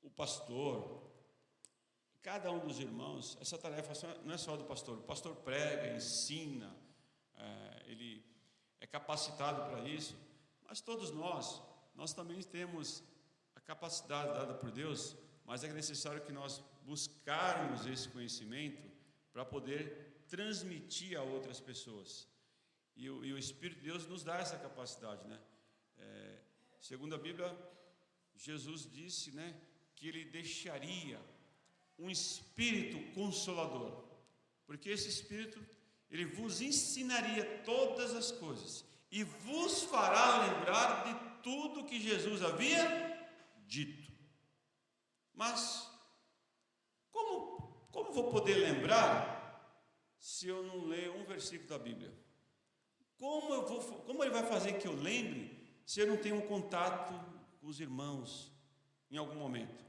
[SPEAKER 1] O pastor, cada um dos irmãos, essa tarefa não é só do pastor. O pastor prega, ensina, ele é capacitado para isso, mas todos nós também temos a capacidade dada por Deus, mas é necessário que nós buscarmos esse conhecimento para poder transmitir a outras pessoas. E o Espírito de Deus nos dá essa capacidade, né? Segundo a Bíblia, Jesus disse, né, que Ele deixaria um Espírito Consolador, porque esse Espírito, Ele vos ensinaria todas as coisas e vos fará lembrar de tudo que Jesus havia dito. Mas como vou poder lembrar se eu não ler um versículo da Bíblia? Como Ele vai fazer que eu lembre se eu não tenho um contato com os irmãos em algum momento?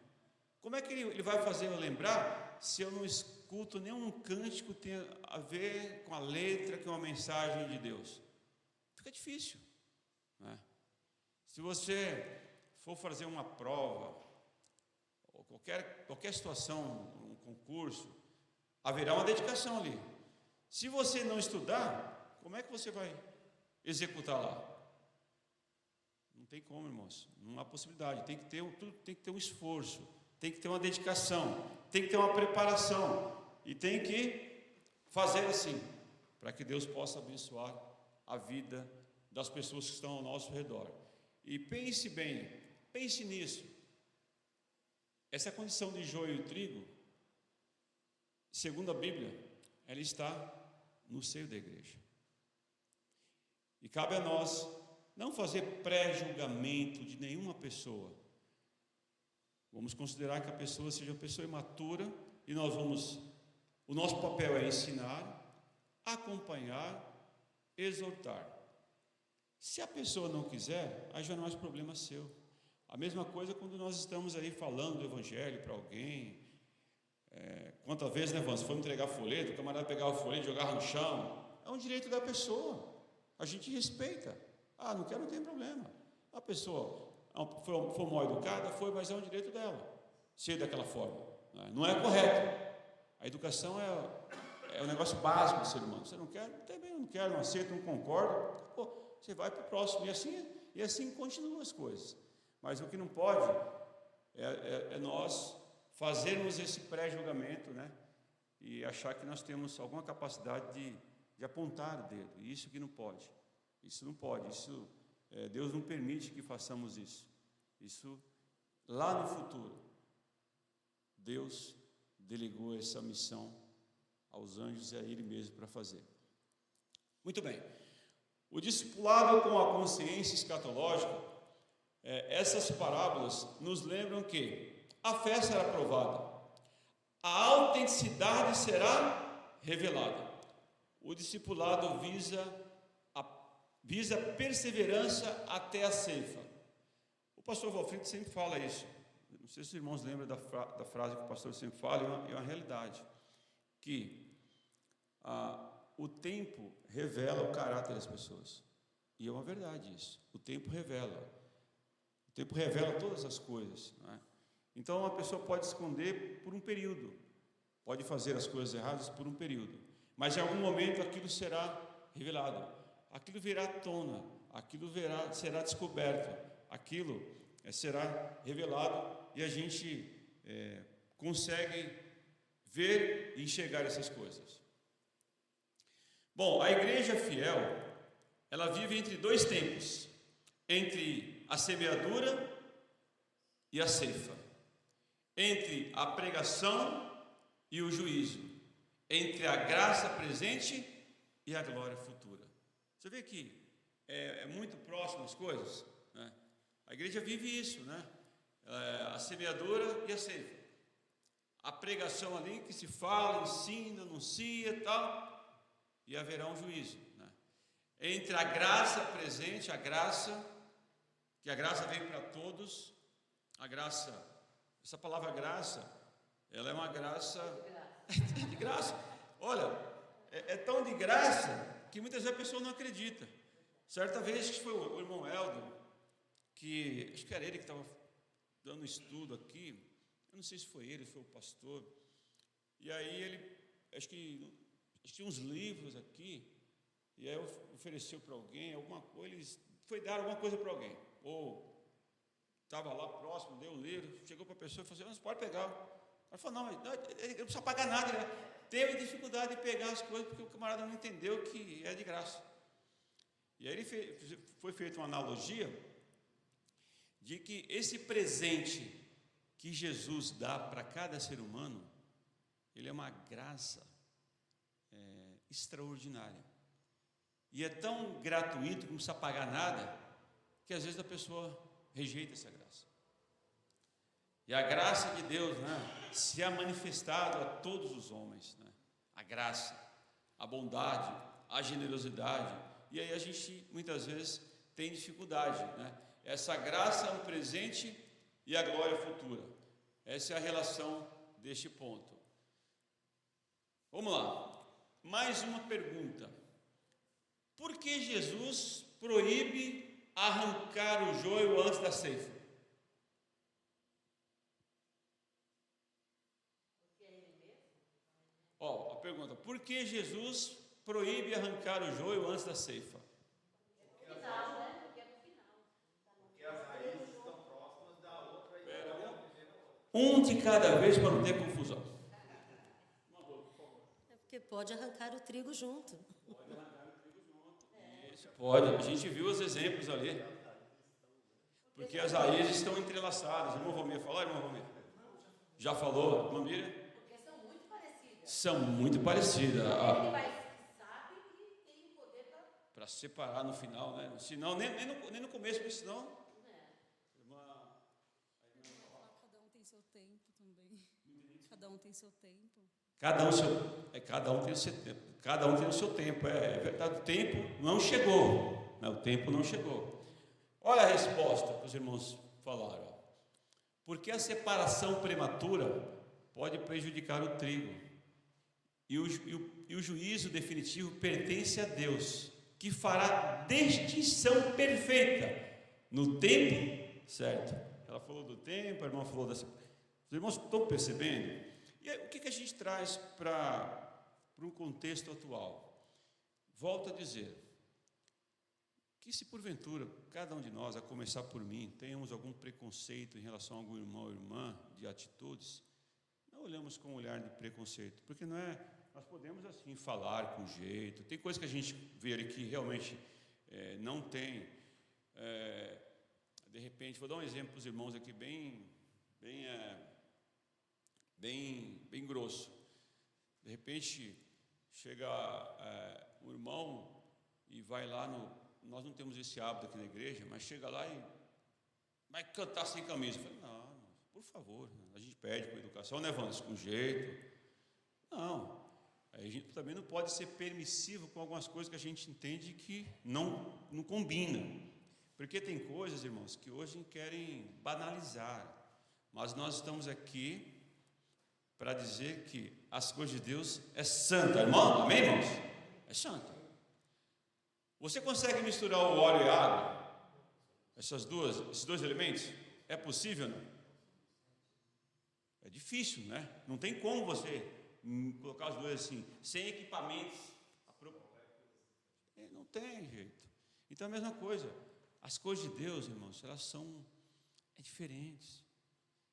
[SPEAKER 1] Como é que Ele vai fazer eu lembrar se eu não escuto nenhum cântico que tenha a ver com a letra, que é uma mensagem de Deus? Fica difícil, né? Se você for fazer uma prova, ou qualquer situação, um concurso, haverá uma dedicação ali. Se você não estudar, como é que você vai executar lá? Não tem como, irmãos. Não há possibilidade. Tem que ter um esforço, tem que ter uma dedicação, tem que ter uma preparação e tem que fazer assim, para que Deus possa abençoar a vida das pessoas que estão ao nosso redor. E pense bem, pense nisso. Essa condição de joio e trigo, segundo a Bíblia, ela está no seio da igreja. E cabe a nós não fazer pré-julgamento de nenhuma pessoa. Vamos considerar que a pessoa seja uma pessoa imatura e o nosso papel é ensinar, acompanhar, exortar. Se a pessoa não quiser, aí já não é problema seu. A mesma coisa quando nós estamos aí falando do Evangelho para alguém, Quantas vezes, né, Vans, foi entregar folheto, o camarada pegava o folheto, jogava no chão. É um direito da pessoa. A gente respeita. Não quer, não tem problema. A pessoa foi mal educada, mas é um direito dela ser daquela forma. Não é correto. A educação é um negócio básico do ser humano. Você não quer, também não quer, não aceita, não concorda. Você vai para o próximo. E assim continuam as coisas. Mas o que não pode é nós fazermos esse pré-julgamento, né? E achar que nós temos alguma capacidade de apontar o dedo. Isso que não pode. Isso não pode. Deus não permite que façamos isso. Isso lá no futuro. Deus delegou essa missão aos anjos e a Ele mesmo para fazer. Muito bem. O discipulado com a consciência escatológica, essas parábolas nos lembram que a fé será provada, a autenticidade será revelada. O discipulado visa perseverança até a ceifa. O pastor Valfrido sempre fala isso. Não sei se os irmãos lembram da frase que o pastor sempre fala, é uma realidade. Que o tempo revela o caráter das pessoas. E é uma verdade isso. O tempo revela. O tempo revela todas as coisas. Não é? Então, uma pessoa pode esconder por um período. Pode fazer as coisas erradas por um período. Mas, em algum momento, aquilo será revelado. Aquilo virá à tona. Aquilo será descoberto. Aquilo será revelado. E a gente consegue ver e enxergar essas coisas. Bom, a igreja fiel, ela vive entre dois tempos. Entre a semeadura e a ceifa. Entre a pregação e o juízo, entre a graça presente e a glória futura. Você vê que é muito próximo as coisas, né? A igreja vive isso, né? A semeadura e a ceifa. A pregação ali que se fala, ensina, anuncia e tal, e haverá um juízo, né? Entre a graça presente, que a graça vem para todos, a graça. Essa palavra graça, ela é uma graça de graça. Olha, é tão de graça que muitas vezes a pessoa não acredita. Certa vez, que foi o irmão Helder, acho que era ele que estava dando estudo aqui, eu não sei se foi ele, foi o pastor, e aí ele, acho que tinha uns livros aqui, e aí ofereceu para alguém alguma coisa, ele foi dar alguma coisa para alguém, ou estava lá próximo, deu o livro, chegou para a pessoa e falou assim: você pode pegar. Ela falou: não, ele não precisa pagar nada. Ele teve dificuldade de pegar as coisas porque o camarada não entendeu que é de graça. E aí foi feita uma analogia de que esse presente que Jesus dá para cada ser humano, ele é uma graça extraordinária. E é tão gratuito, que não precisa pagar nada, que às vezes a pessoa rejeita essa graça. E a graça de Deus, né, se é manifestado a todos os homens, né? A graça, a bondade, a generosidade. E aí a gente muitas vezes tem dificuldade, né? Essa graça é um presente e a glória futura. Essa é a relação deste ponto. Vamos lá. Mais uma pergunta. Por que Jesus proíbe arrancar o joio antes da ceifa? A pergunta: por que Jesus proíbe arrancar o joio antes da ceifa?
[SPEAKER 3] Porque é no final.
[SPEAKER 5] Porque as raízes estão próximas da outra e
[SPEAKER 1] Um de cada vez para não ter confusão.
[SPEAKER 7] É porque pode arrancar o trigo junto.
[SPEAKER 1] Pode, a gente viu os exemplos ali. Porque as raízes estão entrelaçadas. Irmão Romir, falar, irmão Romir? Já falou, irmã Miriam?
[SPEAKER 3] Porque são muito parecidas.
[SPEAKER 1] São muito parecidas.
[SPEAKER 3] Ele sabe que tem o poder
[SPEAKER 1] Para separar no final, né? Senão, nem no começo, porque senão.
[SPEAKER 8] Cada um tem seu tempo também. Cada um tem seu tempo.
[SPEAKER 1] Cada um tem o seu tempo. Cada um tem o seu tempo. É verdade, o tempo não chegou. Né? O tempo não chegou. Olha a resposta que os irmãos falaram. Porque a separação prematura pode prejudicar o trigo. E o juízo definitivo pertence a Deus, que fará distinção perfeita no tempo certo. Ela falou do tempo, a irmã falou dessa. Os irmãos estão percebendo? E aí, o que a gente traz para um contexto atual? Volto a dizer que se porventura cada um de nós, a começar por mim, tenhamos algum preconceito em relação a algum irmão ou irmã de atitudes, não olhamos com um olhar de preconceito, porque não é. Nós podemos assim falar com jeito. Tem coisas que a gente vê ali que realmente não tem. De repente, vou dar um exemplo para os irmãos aqui bem grosso. De repente chega um irmão e vai lá no. Nós não temos esse hábito aqui na igreja, mas chega lá e vai cantar sem camisa. Eu falei, não, por favor, a gente pede com educação, né, Vânia? Com jeito. Não. A gente também não pode ser permissivo com algumas coisas que a gente entende que não combina. Porque tem coisas, irmãos, que hoje querem banalizar. Mas nós estamos aqui para dizer que as coisas de Deus é santa, irmão. Amém, irmãos? É santa. Você consegue misturar o óleo e a água? Esses dois elementos? É possível, não? É difícil, né? Não tem como você colocar os dois assim, sem equipamentos. Não tem jeito. Então, a mesma coisa. As coisas de Deus, irmãos, elas são diferentes.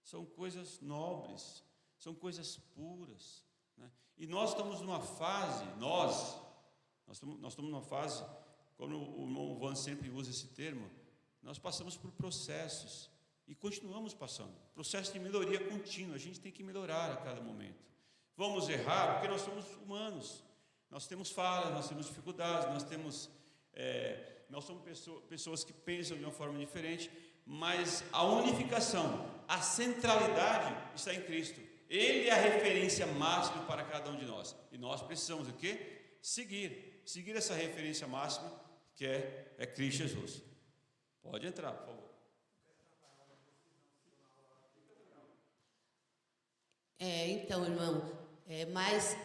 [SPEAKER 1] São coisas nobres. São coisas puras. Né? E nós estamos numa fase, nós estamos numa fase, como o irmão Van sempre usa esse termo, nós passamos por processos e continuamos passando. Processo de melhoria contínua. A gente tem que melhorar a cada momento. Vamos errar porque nós somos humanos. Nós temos falhas, nós temos dificuldades, nós somos pessoas que pensam de uma forma diferente, mas a unificação, a centralidade está em Cristo. Ele é a referência máxima para cada um de nós. E nós precisamos o quê? Seguir essa referência máxima, que é Cristo Jesus. Pode entrar, por favor.
[SPEAKER 3] Então, irmão, mas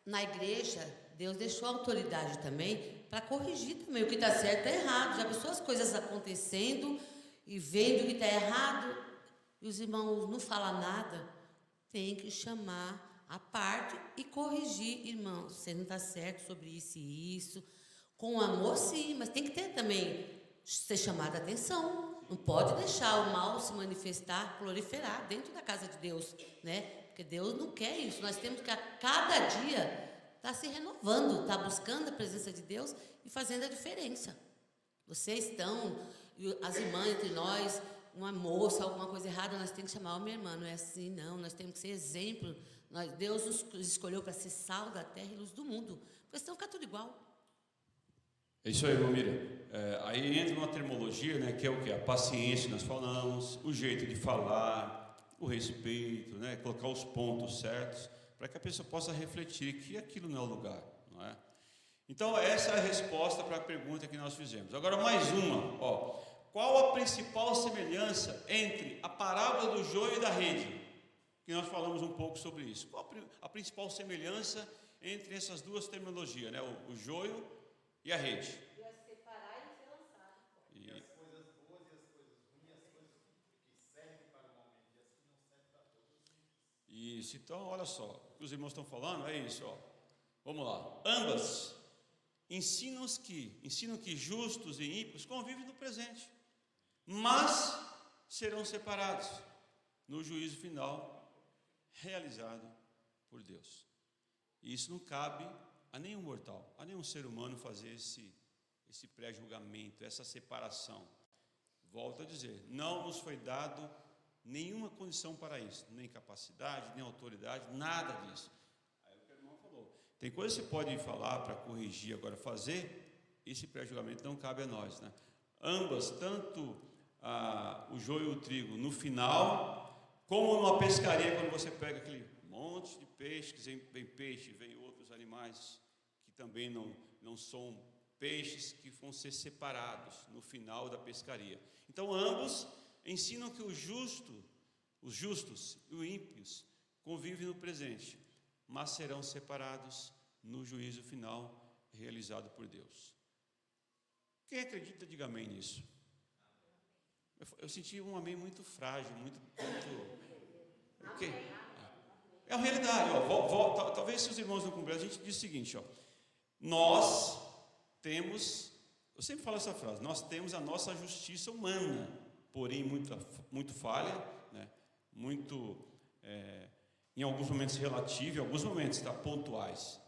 [SPEAKER 3] na igreja, Deus deixou a autoridade também para corrigir também o que está certo e errado. Já pensou as coisas acontecendo e vendo o que está errado e os irmãos não falam nada? Tem que chamar a parte e corrigir, irmão, você não está certo sobre isso e isso. Com amor, sim, mas tem que ter também, ser chamada a atenção. Não pode deixar o mal se manifestar, proliferar dentro da casa de Deus, né? Porque Deus não quer isso. Nós temos que a cada dia estar se renovando, estar buscando a presença de Deus e fazendo a diferença. Vocês estão, as irmãs entre nós, uma moça, alguma coisa errada, nós temos que chamar, minha irmã, não é assim, não. Nós temos que ser exemplo. Deus nos escolheu para ser sal da terra e luz do mundo. Porque senão fica tudo igual.
[SPEAKER 1] É isso aí, irmão Miriam. Aí entra uma terminologia, né, que é o quê? A paciência que nós falamos, o jeito de falar, o respeito, né, colocar os pontos certos, para que a pessoa possa refletir que aquilo não é o lugar, não é? Então, essa é a resposta para a pergunta que nós fizemos. Agora, mais uma, qual a principal semelhança entre a parábola do joio e da rede? Que nós falamos um pouco sobre isso. Qual a principal semelhança entre essas duas terminologias, né, o joio e a rede?
[SPEAKER 3] Ia separar e ser lançado.
[SPEAKER 5] E as coisas boas e as coisas ruins, as coisas que servem para o momento e as que não servem para todos.
[SPEAKER 1] Isso, então, olha só, o que os irmãos estão falando é isso, Vamos lá. Ambas ensinam que justos e ímpios convivem no presente, mas serão separados no juízo final realizado por Deus. E isso não cabe a nenhum mortal, a nenhum ser humano fazer esse pré-julgamento, essa separação. Volto a dizer, não nos foi dado nenhuma condição para isso, nem capacidade, nem autoridade, nada disso. Aí o que o irmão falou, tem coisas que você pode falar para corrigir, agora fazer, esse pré-julgamento não cabe a nós, né? Ambas, tanto o joio e o trigo no final, como numa pescaria, quando você pega aquele monte de peixes, vem peixe, vem outros animais que também não são peixes, que vão ser separados no final da pescaria. Então, ambos ensinam que os justos e os ímpios convivem no presente, mas serão separados no juízo final realizado por Deus. Quem acredita, diga amém nisso. Eu senti um amém muito frágil, muito okay. É uma realidade, ó. Talvez se os irmãos não compreenderem, a gente diz o seguinte, ó. Nós temos, eu sempre falo essa frase, nós temos a nossa justiça humana, porém muito falha, né? Muito, em alguns momentos relativa, em alguns momentos pontuais.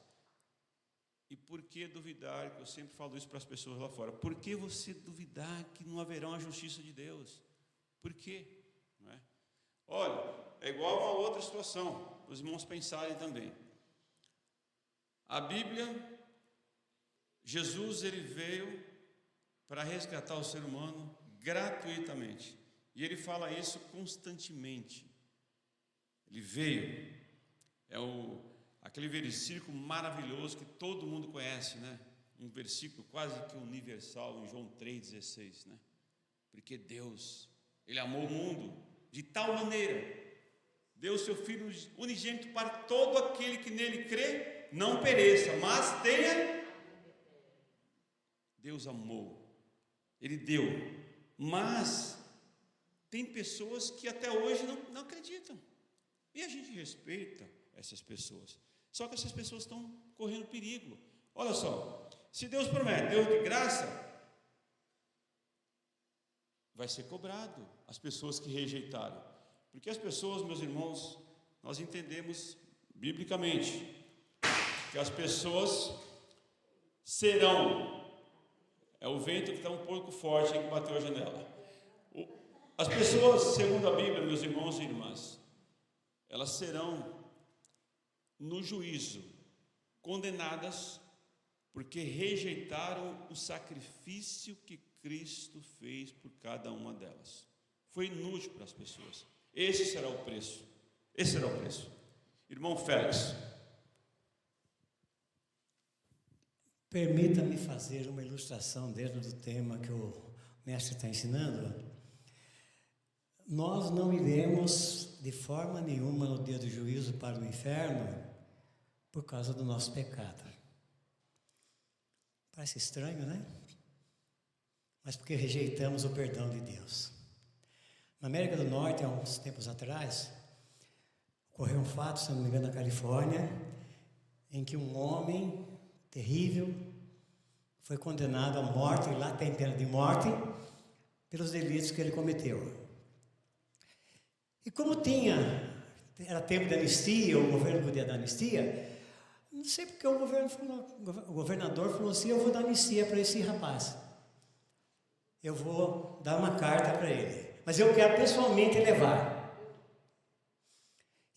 [SPEAKER 1] E por que duvidar, eu sempre falo isso para as pessoas lá fora, por que você duvidar que não haverá a justiça de Deus? Por quê? Não é? Olha, é igual a uma outra situação, para os irmãos pensarem também. A Bíblia, Jesus, ele veio para resgatar o ser humano gratuitamente. E ele fala isso constantemente. Ele veio. Aquele versículo maravilhoso que todo mundo conhece, né? Um versículo quase que universal em João 3,16, né? Porque Deus, ele amou o mundo de tal maneira, deu o seu Filho unigênito para todo aquele que nele crê, não pereça, mas tenha. Deus amou, ele deu, mas tem pessoas que até hoje não acreditam, e a gente respeita essas pessoas, só que essas pessoas estão correndo perigo. Olha só, se Deus promete, Deus de graça, vai ser cobrado as pessoas que rejeitaram, porque as pessoas, meus irmãos, nós entendemos biblicamente que as pessoas serão, é o vento que está um pouco forte aí que bateu a janela. As pessoas, segundo a Bíblia, meus irmãos e irmãs, elas serão no juízo condenadas porque rejeitaram o sacrifício que Cristo fez por cada uma delas. Foi inútil para as pessoas. Esse será o preço. Esse será o preço. Irmão Félix.
[SPEAKER 6] Permita-me fazer uma ilustração dentro do tema que o mestre está ensinando. Nós não iremos de forma nenhuma no dia do juízo para o inferno por causa do nosso pecado. Parece estranho, né? Mas porque rejeitamos o perdão de Deus. Na América do Norte, há uns tempos atrás, ocorreu um fato, se não me engano, na Califórnia, em que um homem terrível foi condenado à morte, e lá tem pena de morte, pelos delitos que ele cometeu. E como era tempo de anistia, o governo podia dar anistia, não sei porque o governador falou assim, eu vou dar anistia para esse rapaz. Eu vou dar uma carta para ele, mas eu quero pessoalmente levar.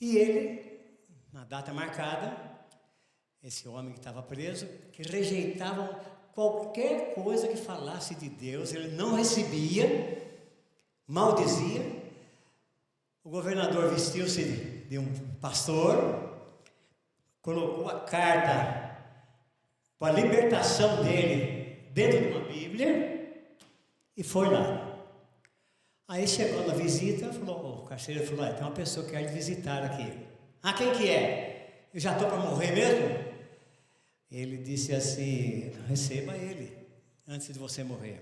[SPEAKER 6] E ele, na data marcada, esse homem que estava preso, que rejeitava qualquer coisa que falasse de Deus, ele não recebia, maldizia. O governador vestiu-se de um pastor, colocou a carta para a libertação dele dentro de uma Bíblia e foi lá. Aí chegou na visita, o carcereiro falou, tem uma pessoa que quer lhe visitar aqui. Ah, quem que é? Eu já estou para morrer mesmo? Ele disse assim, receba ele antes de você morrer.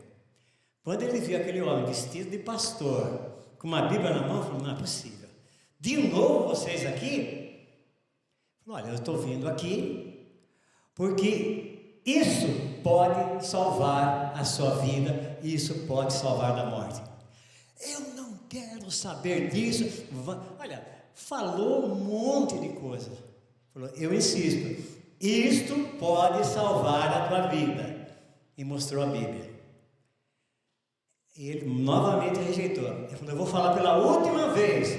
[SPEAKER 6] Quando ele viu aquele homem vestido de pastor, com uma Bíblia na mão, falou, não é possível. De novo vocês aqui? Falou, olha, eu estou vindo aqui porque isso pode salvar a sua vida e isso pode salvar da morte. Eu não quero saber disso. Olha, falou um monte de coisas. Falou, eu insisto, isto pode salvar a tua vida. E mostrou a Bíblia. Ele novamente rejeitou. Ele falou, eu vou falar pela última vez.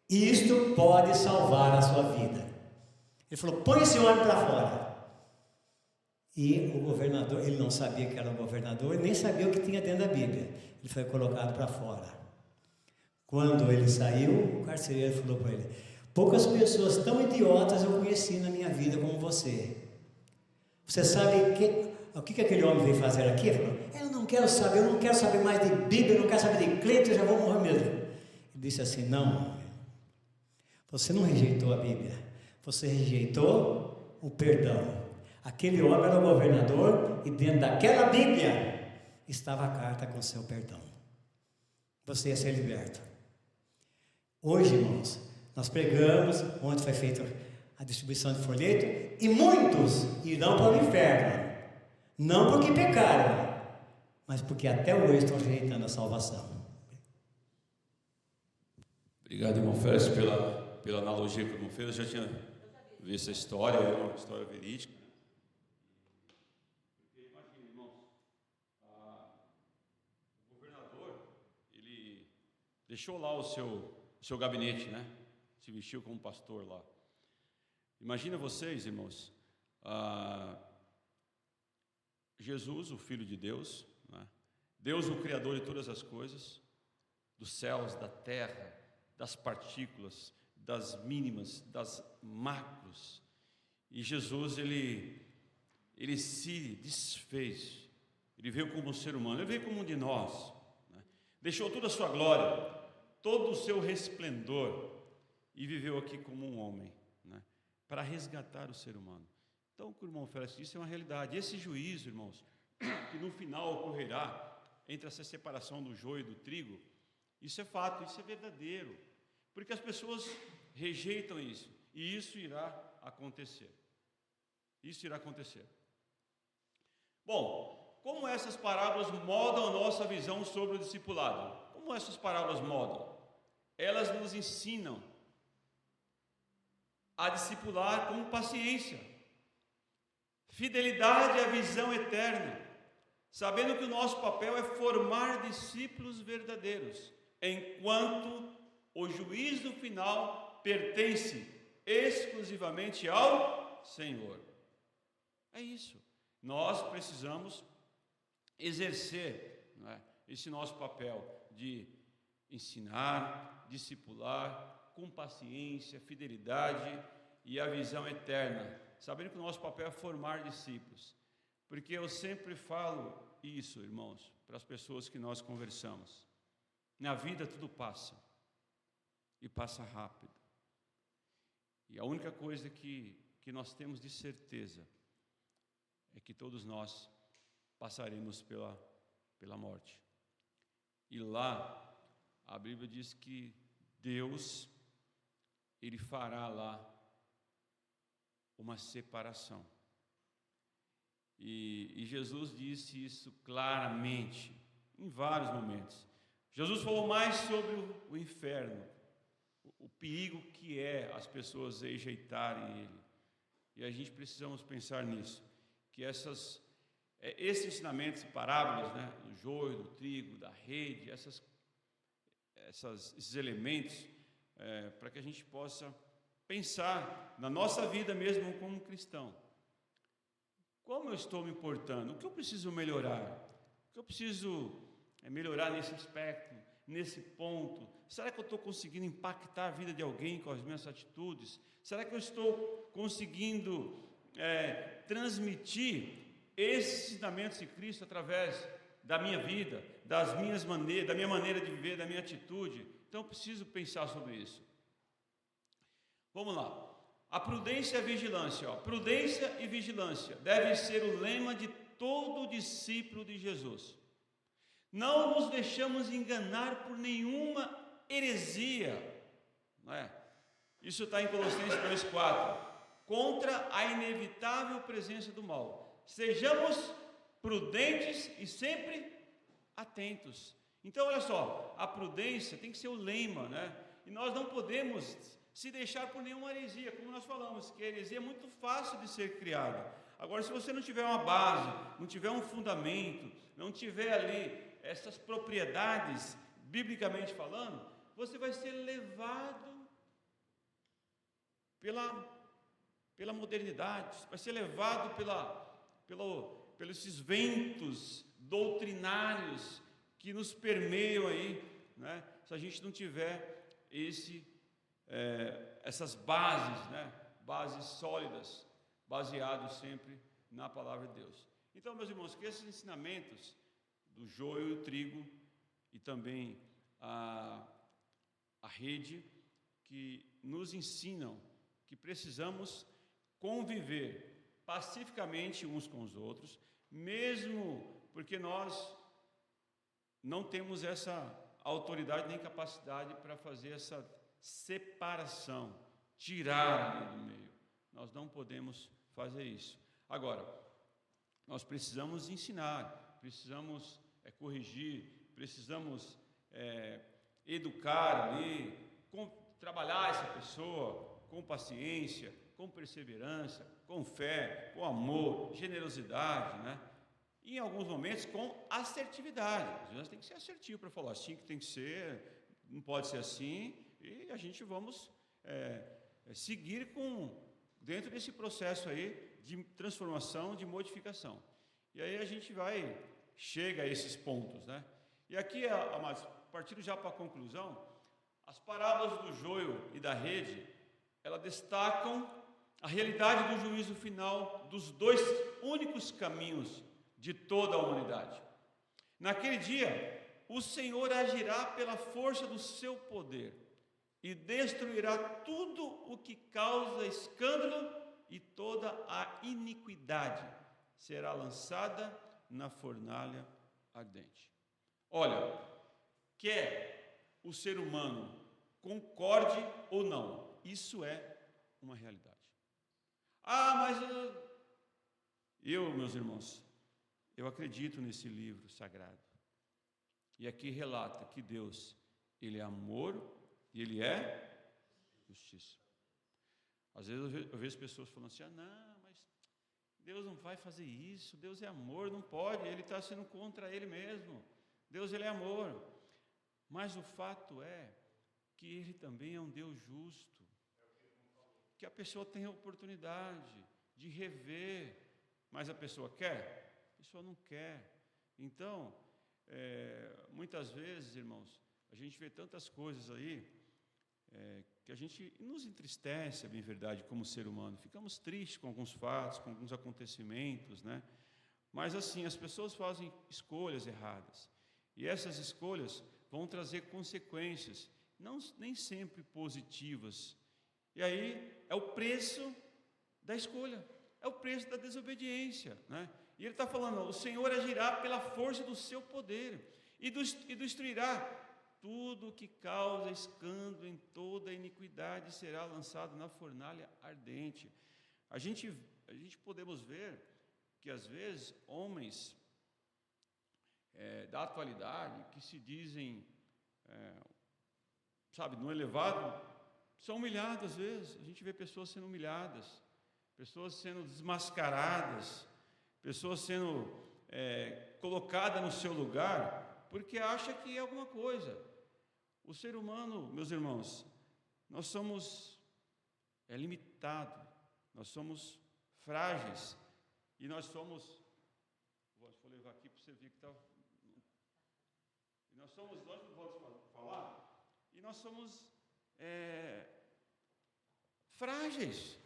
[SPEAKER 6] Isto pode salvar a sua vida. Ele falou, põe esse homem para fora. E o governador, ele não sabia que era o governador, nem sabia o que tinha dentro da Bíblia. Ele foi colocado para fora. Quando ele saiu, o carcereiro falou para ele, poucas pessoas tão idiotas eu conheci na minha vida como você. Você sabe o que aquele homem veio fazer aqui? Ele falou, eu não quero saber mais de Bíblia, eu não quero saber de crente, eu já vou morrer mesmo. Ele disse assim, não. Você não rejeitou a Bíblia, você rejeitou o perdão. Aquele homem era o governador e dentro daquela Bíblia estava a carta com seu perdão. Você ia ser liberto. Hoje, irmãos, nós pregamos, ontem foi feita a distribuição de folheto, e muitos irão para o inferno. Não porque pecaram, mas porque até hoje estão rejeitando a salvação.
[SPEAKER 1] Obrigado, irmão Félix, pela analogia que o irmão fez. Eu já tinha visto essa história, é uma história verídica. Porque, imagina, irmãos, o governador, ele deixou lá o seu gabinete, né? Se vestiu como pastor lá. Imagina vocês, irmãos, Jesus, o Filho de Deus, né? Deus, o Criador de todas as coisas, dos céus, da terra, das partículas, das mínimas, das macros. E Jesus, ele se desfez. Ele veio como um ser humano, ele veio como um de nós, né? Deixou toda a sua glória, todo o seu resplendor, e viveu aqui como um homem, né? Para resgatar o ser humano. Então, o que o irmão Félix disse é uma realidade. Esse juízo, irmãos, que no final ocorrerá entre essa separação do joio e do trigo, isso é fato, isso é verdadeiro, porque as pessoas rejeitam isso, e isso irá acontecer. Isso irá acontecer. Bom, como essas parábolas modam a nossa visão sobre o discipulado? Como essas parábolas modam? Elas nos ensinam a discipular com paciência, fidelidade à visão eterna, sabendo que o nosso papel é formar discípulos verdadeiros, enquanto o juízo final pertence exclusivamente ao Senhor. É isso. Nós precisamos exercer, não é, esse nosso papel de ensinar, discipular, com paciência, fidelidade e a visão eterna, sabendo que o nosso papel é formar discípulos. Porque eu sempre falo isso, irmãos, para as pessoas que nós conversamos. Na vida tudo passa, e passa rápido. E a única coisa que nós temos de certeza é que todos nós passaremos pela morte. E lá, a Bíblia diz que Deus, Ele fará lá uma separação. E Jesus disse isso claramente, em vários momentos. Jesus falou mais sobre o inferno, o perigo que é as pessoas rejeitarem Ele. E a gente precisamos pensar nisso, que esses ensinamentos e parábolas, né, do joio, do trigo, da rede, esses elementos, para que a gente possa pensar na nossa vida mesmo como cristão. Como eu estou me portando? O que eu preciso melhorar? O que eu preciso melhorar nesse aspecto, nesse ponto? Será que eu estou conseguindo impactar a vida de alguém com as minhas atitudes? Será que eu estou conseguindo transmitir esses ensinamentos de Cristo através da minha vida, da minha maneira de viver, da minha atitude? Então eu preciso pensar sobre isso. Vamos lá. A prudência e a vigilância. Prudência e vigilância devem ser o lema de todo discípulo de Jesus. Não nos deixamos enganar por nenhuma heresia, não é? Isso está em Colossenses 2,4. Contra a inevitável presença do mal. Sejamos prudentes e sempre atentos. Então, olha só, a prudência tem que ser o lema, né? E nós não podemos se deixar por nenhuma heresia, como nós falamos, que a heresia é muito fácil de ser criada. Agora, se você não tiver uma base, não tiver um fundamento, não tiver ali essas propriedades, biblicamente falando, você vai ser levado pela modernidade, vai ser levado pelos esses ventos doutrinários que nos permeiam aí, né? Se a gente não tiver essas bases, né? Bases sólidas, baseados sempre na palavra de Deus. Então, meus irmãos, que esses ensinamentos do joio e o trigo e também a rede, que nos ensinam que precisamos conviver pacificamente uns com os outros, mesmo porque nós não temos essa autoridade nem capacidade para fazer essa separação, tirar ali do meio. Nós não podemos fazer isso. Agora, nós precisamos ensinar, precisamos corrigir, precisamos educar ali, trabalhar essa pessoa com paciência, com perseverança, com fé, com amor, generosidade, né? E em alguns momentos com assertividade. Às vezes tem que ser assertivo para falar assim que tem que ser, não pode ser assim, e a gente vamos seguir dentro desse processo aí de transformação, de modificação. E aí a gente chega a esses pontos, né? E aqui, amados, partindo já para a conclusão, as parábolas do joio e da rede, elas destacam a realidade do juízo final dos dois únicos caminhos de toda a humanidade. Naquele dia, o Senhor agirá pela força do seu poder e destruirá tudo o que causa escândalo, e toda a iniquidade será lançada na fornalha ardente. Olha, quer o ser humano concorde ou não, isso é uma realidade. Mas meus irmãos, eu acredito nesse livro sagrado. E aqui relata que Deus, Ele é amor e Ele é justiça. Às vezes eu vejo pessoas falando assim, não, mas Deus não vai fazer isso, Deus é amor, não pode, Ele está sendo contra Ele mesmo. Deus, Ele é amor. Mas o fato é que Ele também é um Deus justo, que a pessoa tem a oportunidade de rever, mas a pessoa quer? A pessoa não quer. Então, muitas vezes, irmãos, a gente vê tantas coisas aí, que a gente nos entristece, a bem verdade, como ser humano. Ficamos tristes com alguns fatos, com alguns acontecimentos, né? Mas assim, as pessoas fazem escolhas erradas. E essas escolhas vão trazer consequências, nem sempre positivas. E aí é o preço da escolha, é o preço da desobediência, né? E ele está falando, o Senhor agirá pela força do seu poder e destruirá tudo que causa escândalo em toda iniquidade será lançado na fornalha ardente. A gente podemos ver que às vezes homens da atualidade que se dizem, no elevado, são humilhados às vezes. A gente vê pessoas sendo humilhadas, pessoas sendo desmascaradas, pessoas sendo colocadas no seu lugar, porque acha que é alguma coisa. O ser humano, meus irmãos, nós somos limitados, nós somos frágeis, e nós somos, vou levar aqui para você ver que está, nós não vamos falar, e nós somos frágeis,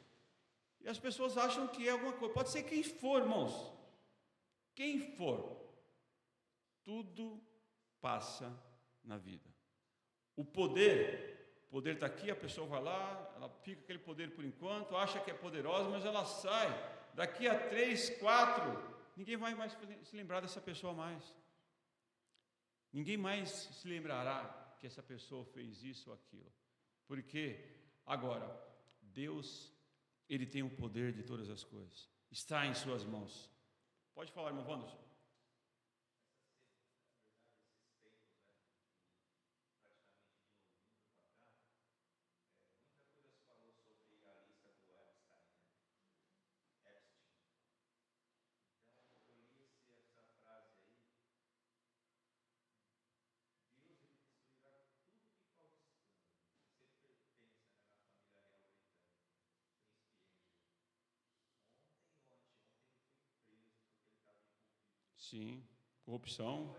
[SPEAKER 1] e as pessoas acham que é alguma coisa, pode ser quem for, irmãos, quem for, tudo passa na vida. O poder está aqui, a pessoa vai lá, ela fica com aquele poder por enquanto, acha que é poderosa, mas ela sai. Daqui a 3, 4, ninguém vai mais se lembrar dessa pessoa mais. Ninguém mais se lembrará que essa pessoa fez isso ou aquilo. Porque agora, Deus, Ele tem o poder de todas as coisas. Está em suas mãos. Pode falar, irmão Wanderson. Sim, corrupção.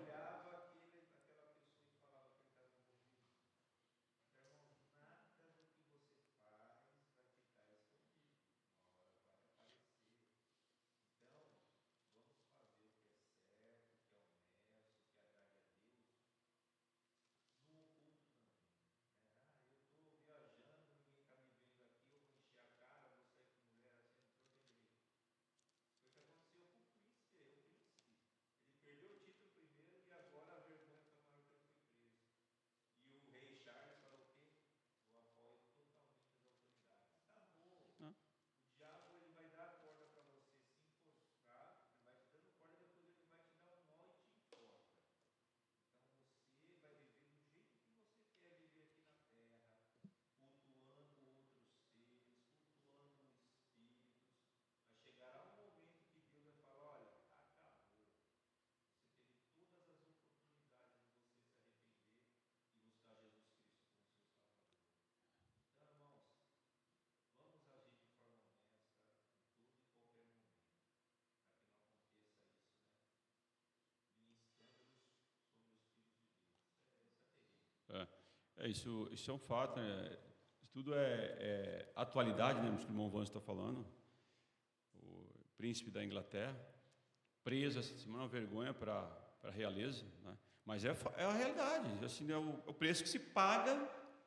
[SPEAKER 1] Isso é um fato, né? Isso tudo é atualidade, né? O que o irmão Vans está falando. O príncipe da Inglaterra, preso essa semana, uma vergonha para a realeza, né? Mas é a realidade, assim, é o preço que se paga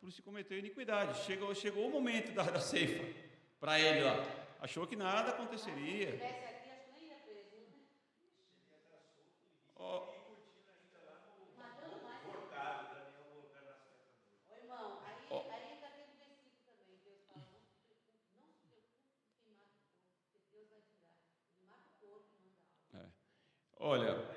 [SPEAKER 1] por se cometer iniquidade. Chegou o momento da ceifa para ele lá. Achou que nada aconteceria. Ó, olha,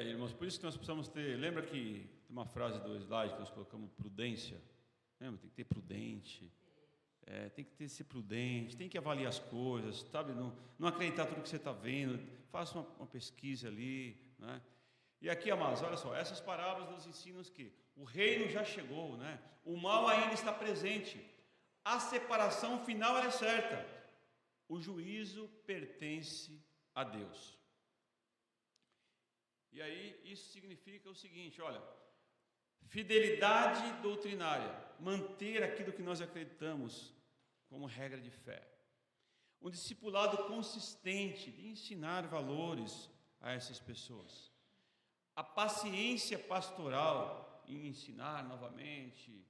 [SPEAKER 1] irmãos, por isso que nós precisamos ter. Lembra que tem uma frase do slide que nós colocamos: prudência. Lembra? Tem que ter prudente. Tem que ser prudente, tem que avaliar as coisas, sabe? Não acreditar tudo que você está vendo. Faça uma pesquisa ali, né? E aqui, amados, olha só, essas parábolas nos ensinam que o reino já chegou, né? O mal ainda está presente. A separação final é certa. O juízo pertence a Deus. E aí isso significa o seguinte, olha, fidelidade doutrinária, manter aquilo que nós acreditamos como regra de fé. Um discipulado consistente de ensinar valores a essas pessoas. A paciência pastoral em ensinar novamente,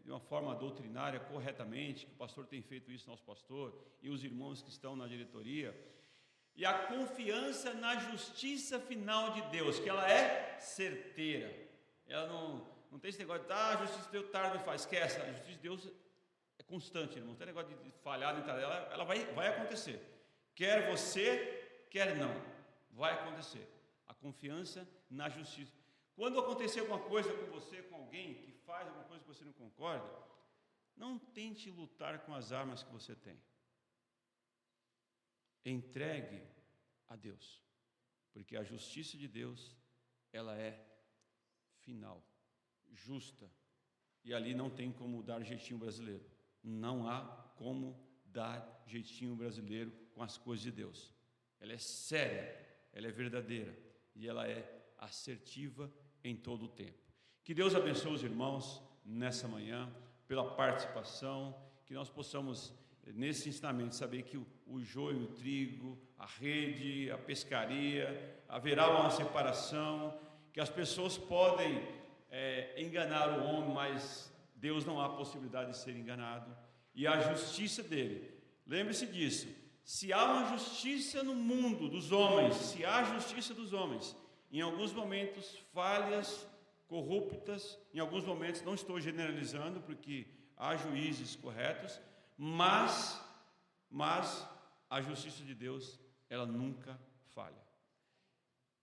[SPEAKER 1] de uma forma doutrinária, corretamente, que o pastor tem feito isso, nosso pastor, e os irmãos que estão na diretoria. E a confiança na justiça final de Deus, que ela é certeira. Ela não tem esse negócio de, a justiça de Deus tarde não faz, esquece. A justiça de Deus é constante, não tem negócio de falhar, ela vai acontecer. Quer você, quer não, vai acontecer. A confiança na justiça. Quando acontecer alguma coisa com você, com alguém que faz alguma coisa que você não concorda, não tente lutar com as armas que você tem. Entregue a Deus, porque a justiça de Deus, ela é final, justa, e ali não tem como dar jeitinho brasileiro, não há como dar jeitinho brasileiro com as coisas de Deus. Ela é séria, ela é verdadeira, e ela é assertiva em todo o tempo. Que Deus abençoe os irmãos nessa manhã, pela participação, que nós possamos nesse ensinamento, saber que o joio, o trigo, a rede, a pescaria, haverá uma separação, que as pessoas podem enganar o homem, mas Deus não há possibilidade de ser enganado, e a justiça dele, lembre-se disso, se há uma justiça no mundo dos homens, se há justiça dos homens, em alguns momentos falhas, corruptas, em alguns momentos, não estou generalizando, porque há juízes corretos, mas a justiça de Deus, ela nunca falha.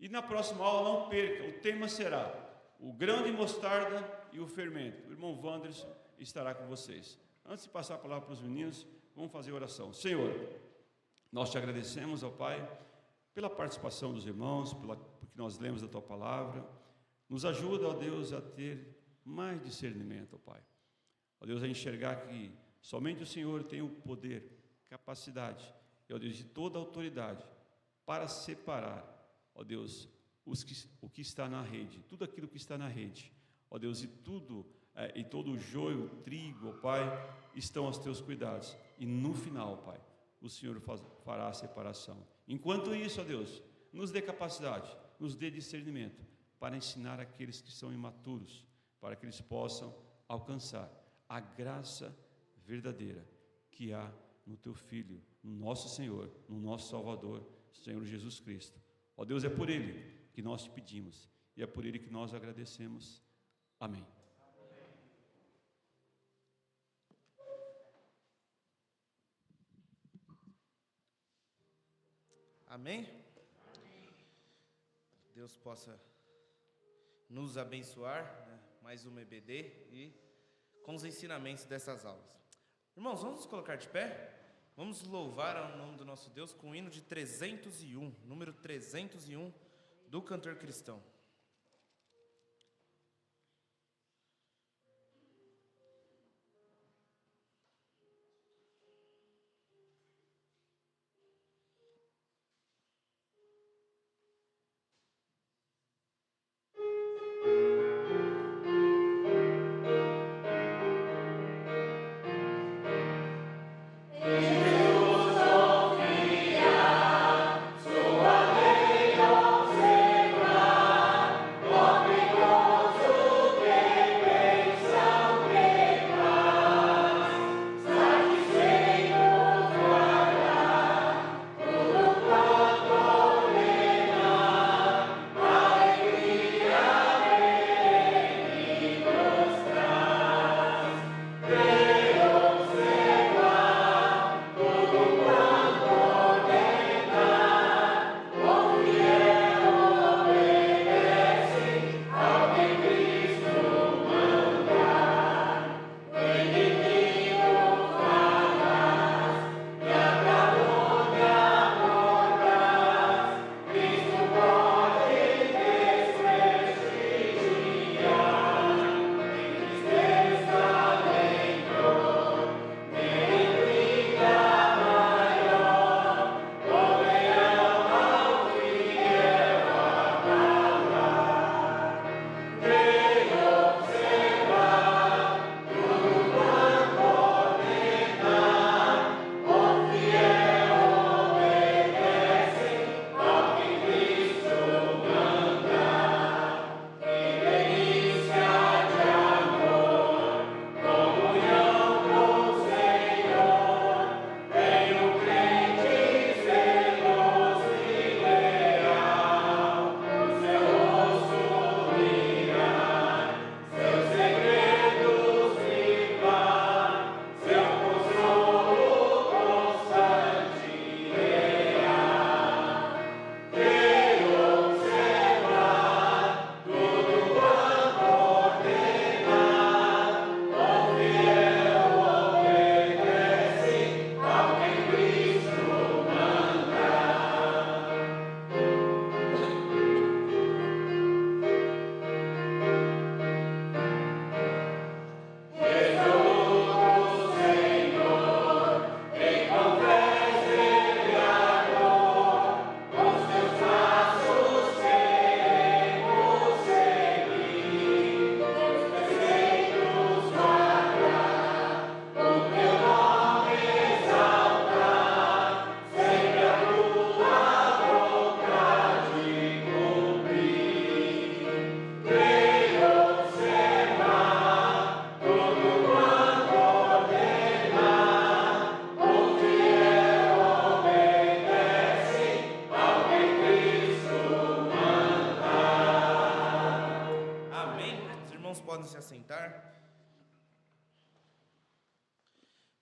[SPEAKER 1] E na próxima aula, não perca, o tema será o grão de mostarda e o fermento. O irmão Wanderson estará com vocês. Antes de passar a palavra para os meninos, vamos fazer oração. Senhor, nós te agradecemos, ó Pai, pela participação dos irmãos, porque nós lemos a Tua Palavra. Nos ajuda, ó Deus, a ter mais discernimento, ó Pai. Ó Deus, a enxergar que somente o Senhor tem o poder, capacidade, e, ó Deus, de toda a autoridade para separar, ó Deus, o que está na rede, tudo aquilo que está na rede, ó Deus, e todo o joio, o trigo, ó Pai, estão aos Teus cuidados, e no final, Pai, o Senhor fará a separação. Enquanto isso, ó Deus, nos dê capacidade, nos dê discernimento, para ensinar aqueles que são imaturos, para que eles possam alcançar a graça verdadeira que há no Teu Filho, no nosso Senhor, no nosso Salvador, Senhor Jesus Cristo. Ó Deus, é por Ele que nós te pedimos e é por Ele que nós agradecemos. Amém.
[SPEAKER 9] Amém? Deus possa nos abençoar, né? Mais uma EBD e com os ensinamentos dessas aulas. Irmãos, vamos nos colocar de pé? Vamos louvar ao nome do nosso Deus com o hino de 301, número 301 do cantor cristão.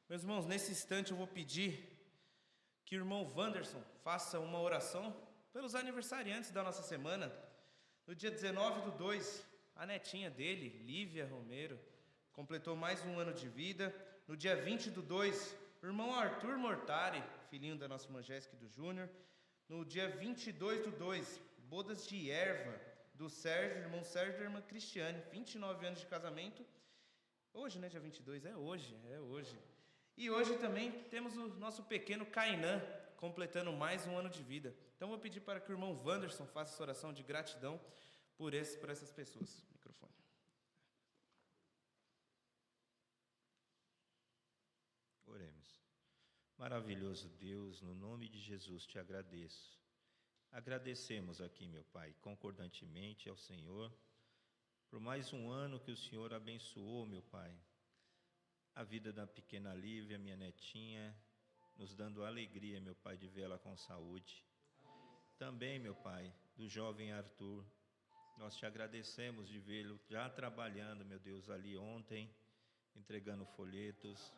[SPEAKER 9] Meus irmãos, nesse instante eu vou pedir que o irmão Wanderson faça uma oração pelos aniversariantes da nossa semana. No dia 19/2, a netinha dele, Lívia Romero, completou mais um ano de vida. No dia 20/2, o irmão Arthur Mortari, filhinho da nossa irmã Jéssica e do Júnior. No dia 22/2, bodas de erva do Sérgio, irmão Sérgio e da irmã Cristiane, 29 anos de casamento. Hoje, né, dia 22, é hoje. E hoje também temos o nosso pequeno Cainã, completando mais um ano de vida. Então vou pedir para que o irmão Wanderson faça essa oração de gratidão por essas pessoas. Microfone.
[SPEAKER 4] Oremos. Maravilhoso Deus, no nome de Jesus te agradeço. Agradecemos aqui, meu Pai, concordantemente ao Senhor, por mais um ano que o Senhor abençoou, meu Pai, a vida da pequena Lívia, minha netinha, nos dando alegria, meu Pai, de vê-la com saúde. também, meu Pai, do jovem Arthur. Nós te agradecemos de vê-lo já trabalhando, meu Deus, ali ontem, entregando folhetos,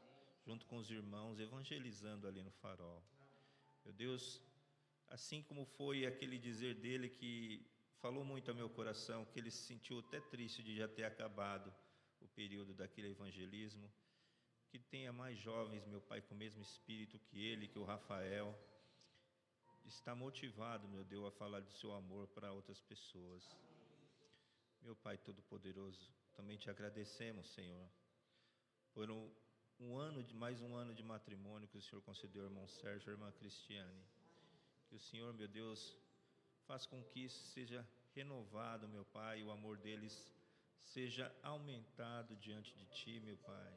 [SPEAKER 4] junto com os irmãos, evangelizando ali no Farol. Meu Deus, assim como foi aquele dizer dele que falou muito ao meu coração, que ele se sentiu até triste de já ter acabado o período daquele evangelismo, que tenha mais jovens, meu Pai, com o mesmo espírito que ele, que o Rafael, está motivado, meu Deus, a falar do seu amor para outras pessoas. Meu Pai Todo-Poderoso, também te agradecemos, Senhor, por mais um ano de matrimônio que o Senhor concedeu ao irmão Sérgio e à irmã Cristiane. Que o Senhor, meu Deus, faça com que isso seja renovado, meu Pai, e o amor deles seja aumentado diante de Ti, meu Pai.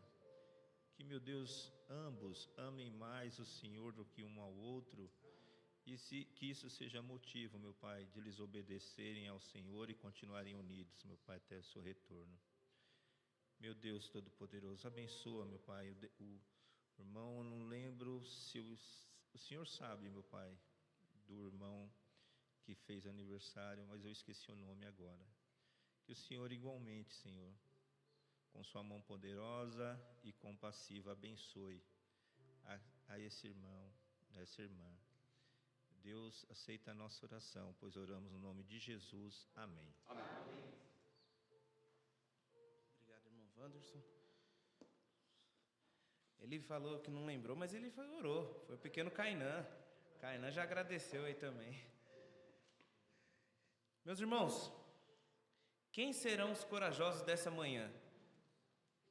[SPEAKER 4] Que, meu Deus, ambos amem mais o Senhor do que um ao outro, e que isso seja motivo, meu Pai, de eles obedecerem ao Senhor e continuarem unidos, meu Pai, até o seu retorno. Meu Deus Todo-Poderoso, abençoa, meu Pai, o irmão, eu não lembro se o Senhor sabe, meu Pai, do irmão que fez aniversário, mas eu esqueci o nome agora. Que o Senhor igualmente, Senhor, com sua mão poderosa e compassiva, abençoe a esse irmão, a essa irmã. Deus aceita a nossa oração, pois oramos no nome de Jesus. Amém.
[SPEAKER 9] Amém. Obrigado, irmão Wanderson. Ele falou que não lembrou, mas ele orou. Foi o pequeno Cainã. Cainã já agradeceu aí também. Meus irmãos, quem serão os corajosos dessa manhã?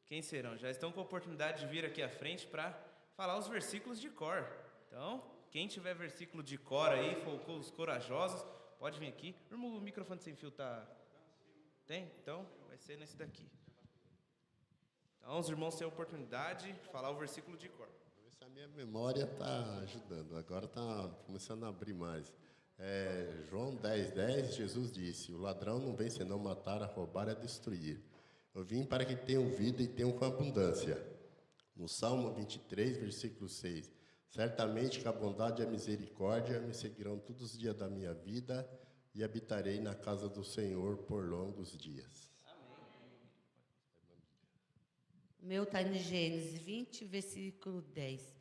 [SPEAKER 9] Quem serão? Já estão com a oportunidade de vir aqui à frente para falar os versículos de cor. Então, quem tiver versículo de cor aí, for os corajosos, pode vir aqui. Irmão, o microfone sem fio tá... Tem? Então, vai ser nesse daqui. Então, os irmãos têm a oportunidade de falar o versículo de cor.
[SPEAKER 2] Essa minha memória está ajudando, agora está começando a abrir mais. João 10:10, Jesus disse: o ladrão não vem senão matar, a roubar e a destruir. Eu vim para que tenham vida e tenham com abundância. No Salmo 23, versículo 6, certamente que a bondade e a misericórdia me seguirão todos os dias da minha vida e habitarei na casa do Senhor por longos dias.
[SPEAKER 3] O meu está em Gênesis 20, versículo 10.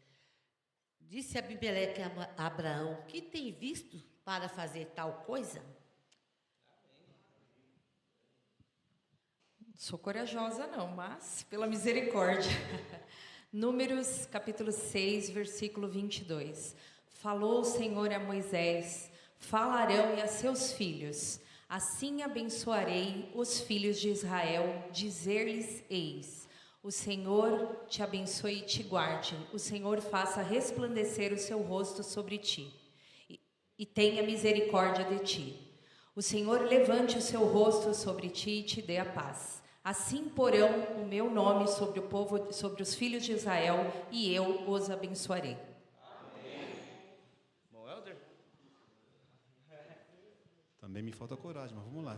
[SPEAKER 3] Disse Abimeleque a Abraão: que tem visto para fazer tal coisa?
[SPEAKER 10] Sou corajosa não, mas pela misericórdia. Números capítulo 6, versículo 22. Falou o Senhor a Moisés: falarão e a seus filhos, assim abençoarei os filhos de Israel, dizer-lhes eis: o Senhor te abençoe e te guarde, o Senhor faça resplandecer o seu rosto sobre ti e tenha misericórdia de ti. O Senhor levante o seu rosto sobre ti e te dê a paz. Assim porão o meu nome sobre o povo, sobre os filhos de Israel, e eu os abençoarei.
[SPEAKER 9] Amém. Bom, Helder?
[SPEAKER 11] Também me falta coragem, mas vamos lá.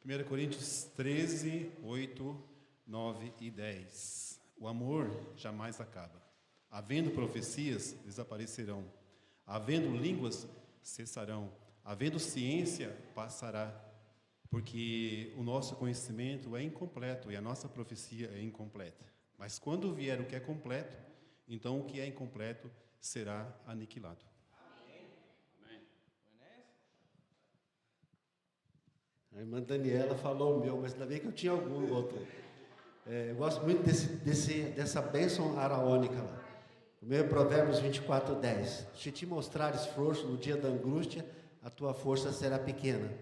[SPEAKER 11] 1 Coríntios 13, 8, 9 e 10. O amor jamais acaba. Havendo profecias, desaparecerão. Havendo línguas, cessarão. Havendo ciência, passará. Porque o nosso conhecimento é incompleto e a nossa profecia é incompleta. Mas quando vier o que é completo, então o que é incompleto será aniquilado.
[SPEAKER 9] Amém.
[SPEAKER 12] A irmã Daniela falou o meu, mas ainda bem que eu tinha algum outro. Eu gosto muito dessa bênção araônica lá. O meu é Provérbios 24:10. Se te mostrares força no dia da angústia, a tua força será pequena.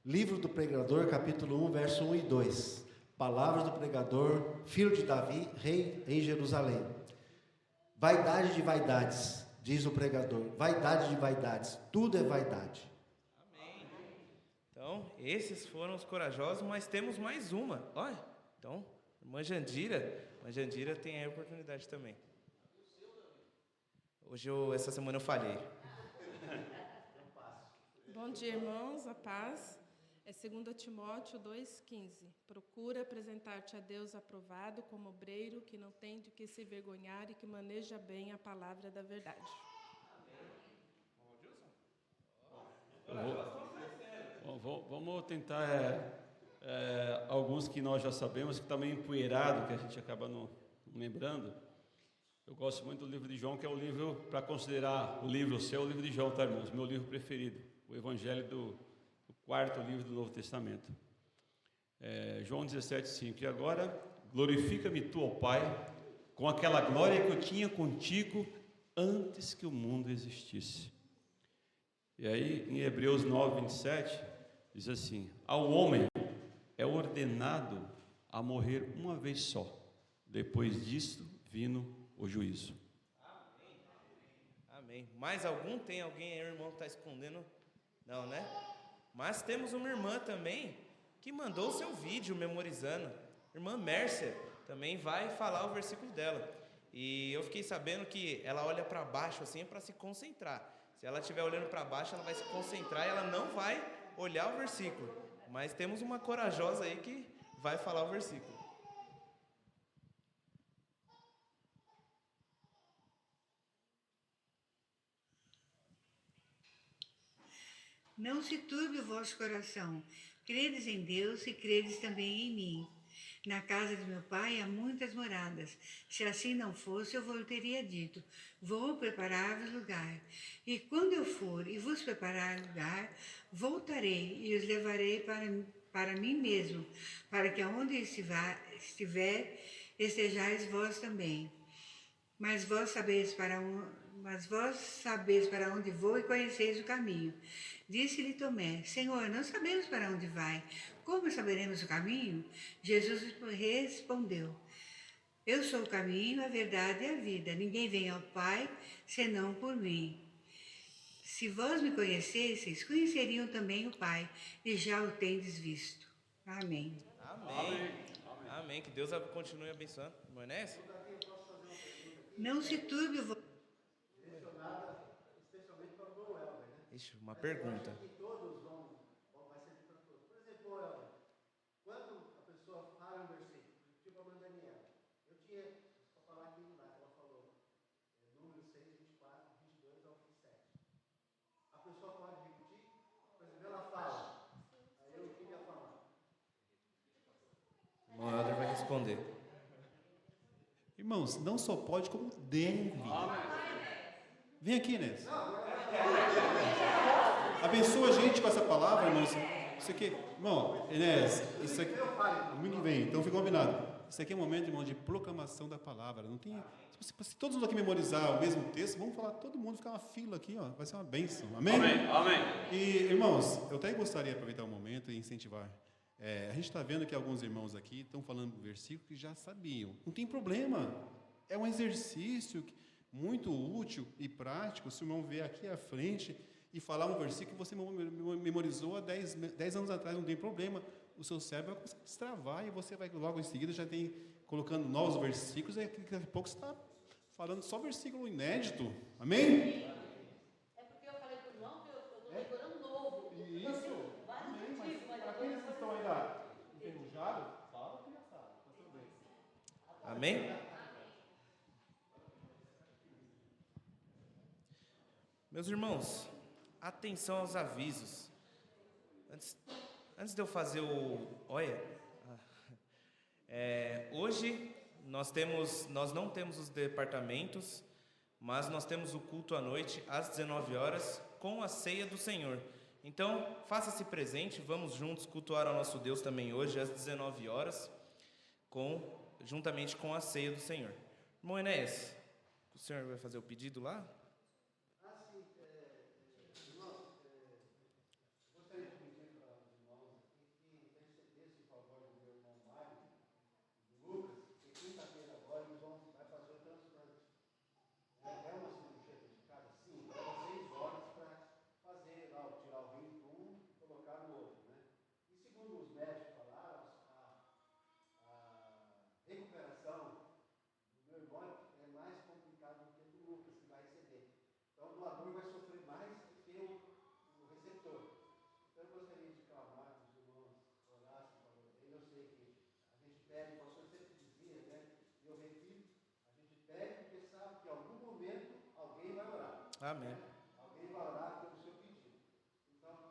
[SPEAKER 12] Livro do Pregador, capítulo 1, verso 1 e 2. Palavras do pregador, filho de Davi, rei em Jerusalém. Vaidade de vaidades, diz o pregador. Vaidade de vaidades, tudo é vaidade.
[SPEAKER 9] Amém. Então, esses foram os corajosos, mas temos mais uma. Olha, então, irmã Jandira tem aí a oportunidade também. Hoje, essa semana eu falhei.
[SPEAKER 13] Bom dia, irmãos, a paz. É 2 Timóteo 2,15. Procura apresentar-te a Deus aprovado como obreiro que não tem de que se vergonhar e que maneja bem a palavra da verdade.
[SPEAKER 1] Vamos tentar alguns que nós já sabemos, que está meio empoeirado, que a gente acaba não lembrando. Eu gosto muito do livro de João, que é o livro, para considerar o livro seu, o livro de João, tá, irmãos? Meu livro preferido, o Evangelho do quarto livro do Novo Testamento. João 17:5. E agora, glorifica-me tu, ó Pai, com aquela glória que eu tinha contigo antes que o mundo existisse. E aí, em Hebreus 9:27, diz assim: ao homem é ordenado a morrer uma vez só, depois disto, vindo o juízo.
[SPEAKER 9] Amém. Mais algum? Tem alguém aí, irmão, que está escondendo? Não, né? Mas temos uma irmã também que mandou o seu vídeo memorizando. Irmã Mércia também vai falar o versículo dela. E eu fiquei sabendo que ela olha para baixo assim para se concentrar. Se ela estiver olhando para baixo, ela vai se concentrar e ela não vai olhar o versículo. Mas temos uma corajosa aí que vai falar o versículo.
[SPEAKER 14] Não se turbe o vosso coração. Credes em Deus e credes também em mim. Na casa de meu pai há muitas moradas. Se assim não fosse, eu vos teria dito: vou preparar-vos lugar. E quando eu for e vos preparar lugar, voltarei e os levarei para mim mesmo, para que aonde estiver, estejais vós também. Mas vós sabeis para onde vou e conheceis o caminho. Disse-lhe Tomé: Senhor, não sabemos para onde vai. Como saberemos o caminho? Jesus respondeu: eu sou o caminho, a verdade e a vida. Ninguém vem ao Pai senão por mim. Se vós me conhecesseis, conheceriam também o Pai, e já o tendes visto. Amém.
[SPEAKER 9] Amém. Amém. Que Deus continue abençoando. Irmã Inés?
[SPEAKER 14] Não se turbe o vosso.
[SPEAKER 12] Especialmente para o irmão Helder, né?
[SPEAKER 9] Ixi, uma pergunta.
[SPEAKER 12] Que todos vai ser para todos. Por exemplo, Helder, quando a pessoa fala um versículo, tipo a mãe Daniela, eu tinha, para falar aqui lá, ela falou, número 6, 24, 22 ao 27. A pessoa pode repetir? Por exemplo, ela fala, aí eu queria falar.
[SPEAKER 9] O irmão Helder vai responder.
[SPEAKER 11] Irmãos, não só pode, como deve. Vem aqui, Inês. Abençoa a gente com essa palavra, irmãos. Isso aqui, irmão, Inês, isso aqui. Domingo que vem, então fica combinado. Isso aqui é um momento, irmão, de proclamação da palavra. Não tem. Se todos nós aqui memorizar o mesmo texto, vamos falar, todo mundo ficar uma fila aqui, ó. Vai ser uma bênção. Amém?
[SPEAKER 1] Amém. Amém.
[SPEAKER 11] E, irmãos, eu até gostaria de aproveitar o momento e incentivar. A gente está vendo que alguns irmãos aqui estão falando do versículo que já sabiam. Não tem problema. É um exercício muito útil e prático. Se o irmão vier aqui à frente e falar um versículo que você memorizou há 10 anos atrás, não tem problema. O seu cérebro vai começar a destravar e você vai logo em seguida já tem colocando novos versículos e daqui a pouco você está falando só versículo inédito. Amém?
[SPEAKER 3] É porque eu falei para o irmão que eu estou decorando novo.
[SPEAKER 11] Isso. Amém, mas para aqueles que estão ainda enferrujados, fala que já sabe. Está tudo bem.
[SPEAKER 9] Amém? Meus irmãos, atenção aos avisos. Antes de eu fazer hoje nós não temos os departamentos, mas nós temos o culto à noite às 19 horas com a ceia do Senhor. Então, faça-se presente, vamos juntos cultuar ao nosso Deus também hoje às 19 horas, juntamente com a ceia do Senhor. Irmão Enéas, o senhor vai fazer o pedido lá? Amém.
[SPEAKER 12] Alguém vai orar pelo seu pedido. Então,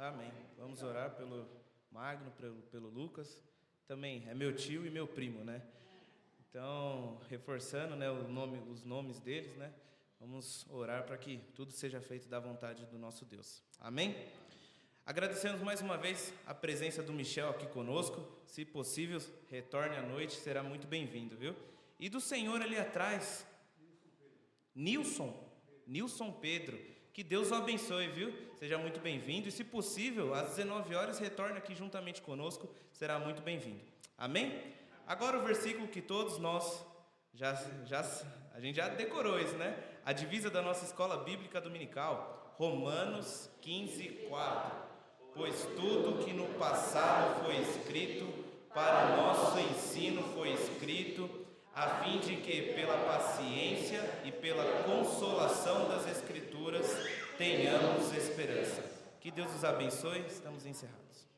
[SPEAKER 9] Amém. Vamos orar pelo Magno, pelo Lucas. Também é meu tio e meu primo, né? Então, reforçando, né, os nomes deles, né? Vamos orar para que tudo seja feito da vontade do nosso Deus. Amém? Agradecemos mais uma vez a presença do Michel aqui conosco. Se possível, retorne à noite, será muito bem-vindo, viu? E do senhor ali atrás, Nilson Pedro. Que Deus o abençoe, viu? Seja muito bem-vindo. E se possível, às 19 horas, retorne aqui juntamente conosco, será muito bem-vindo. Amém? Agora o versículo que todos nós a gente já decorou isso, né? A divisa da nossa escola bíblica dominical, Romanos 15:4. Pois tudo que no passado foi escrito, para nosso ensino foi escrito, a fim de que, pela paciência e pela consolação das Escrituras, tenhamos esperança. Que Deus os abençoe. Estamos encerrados.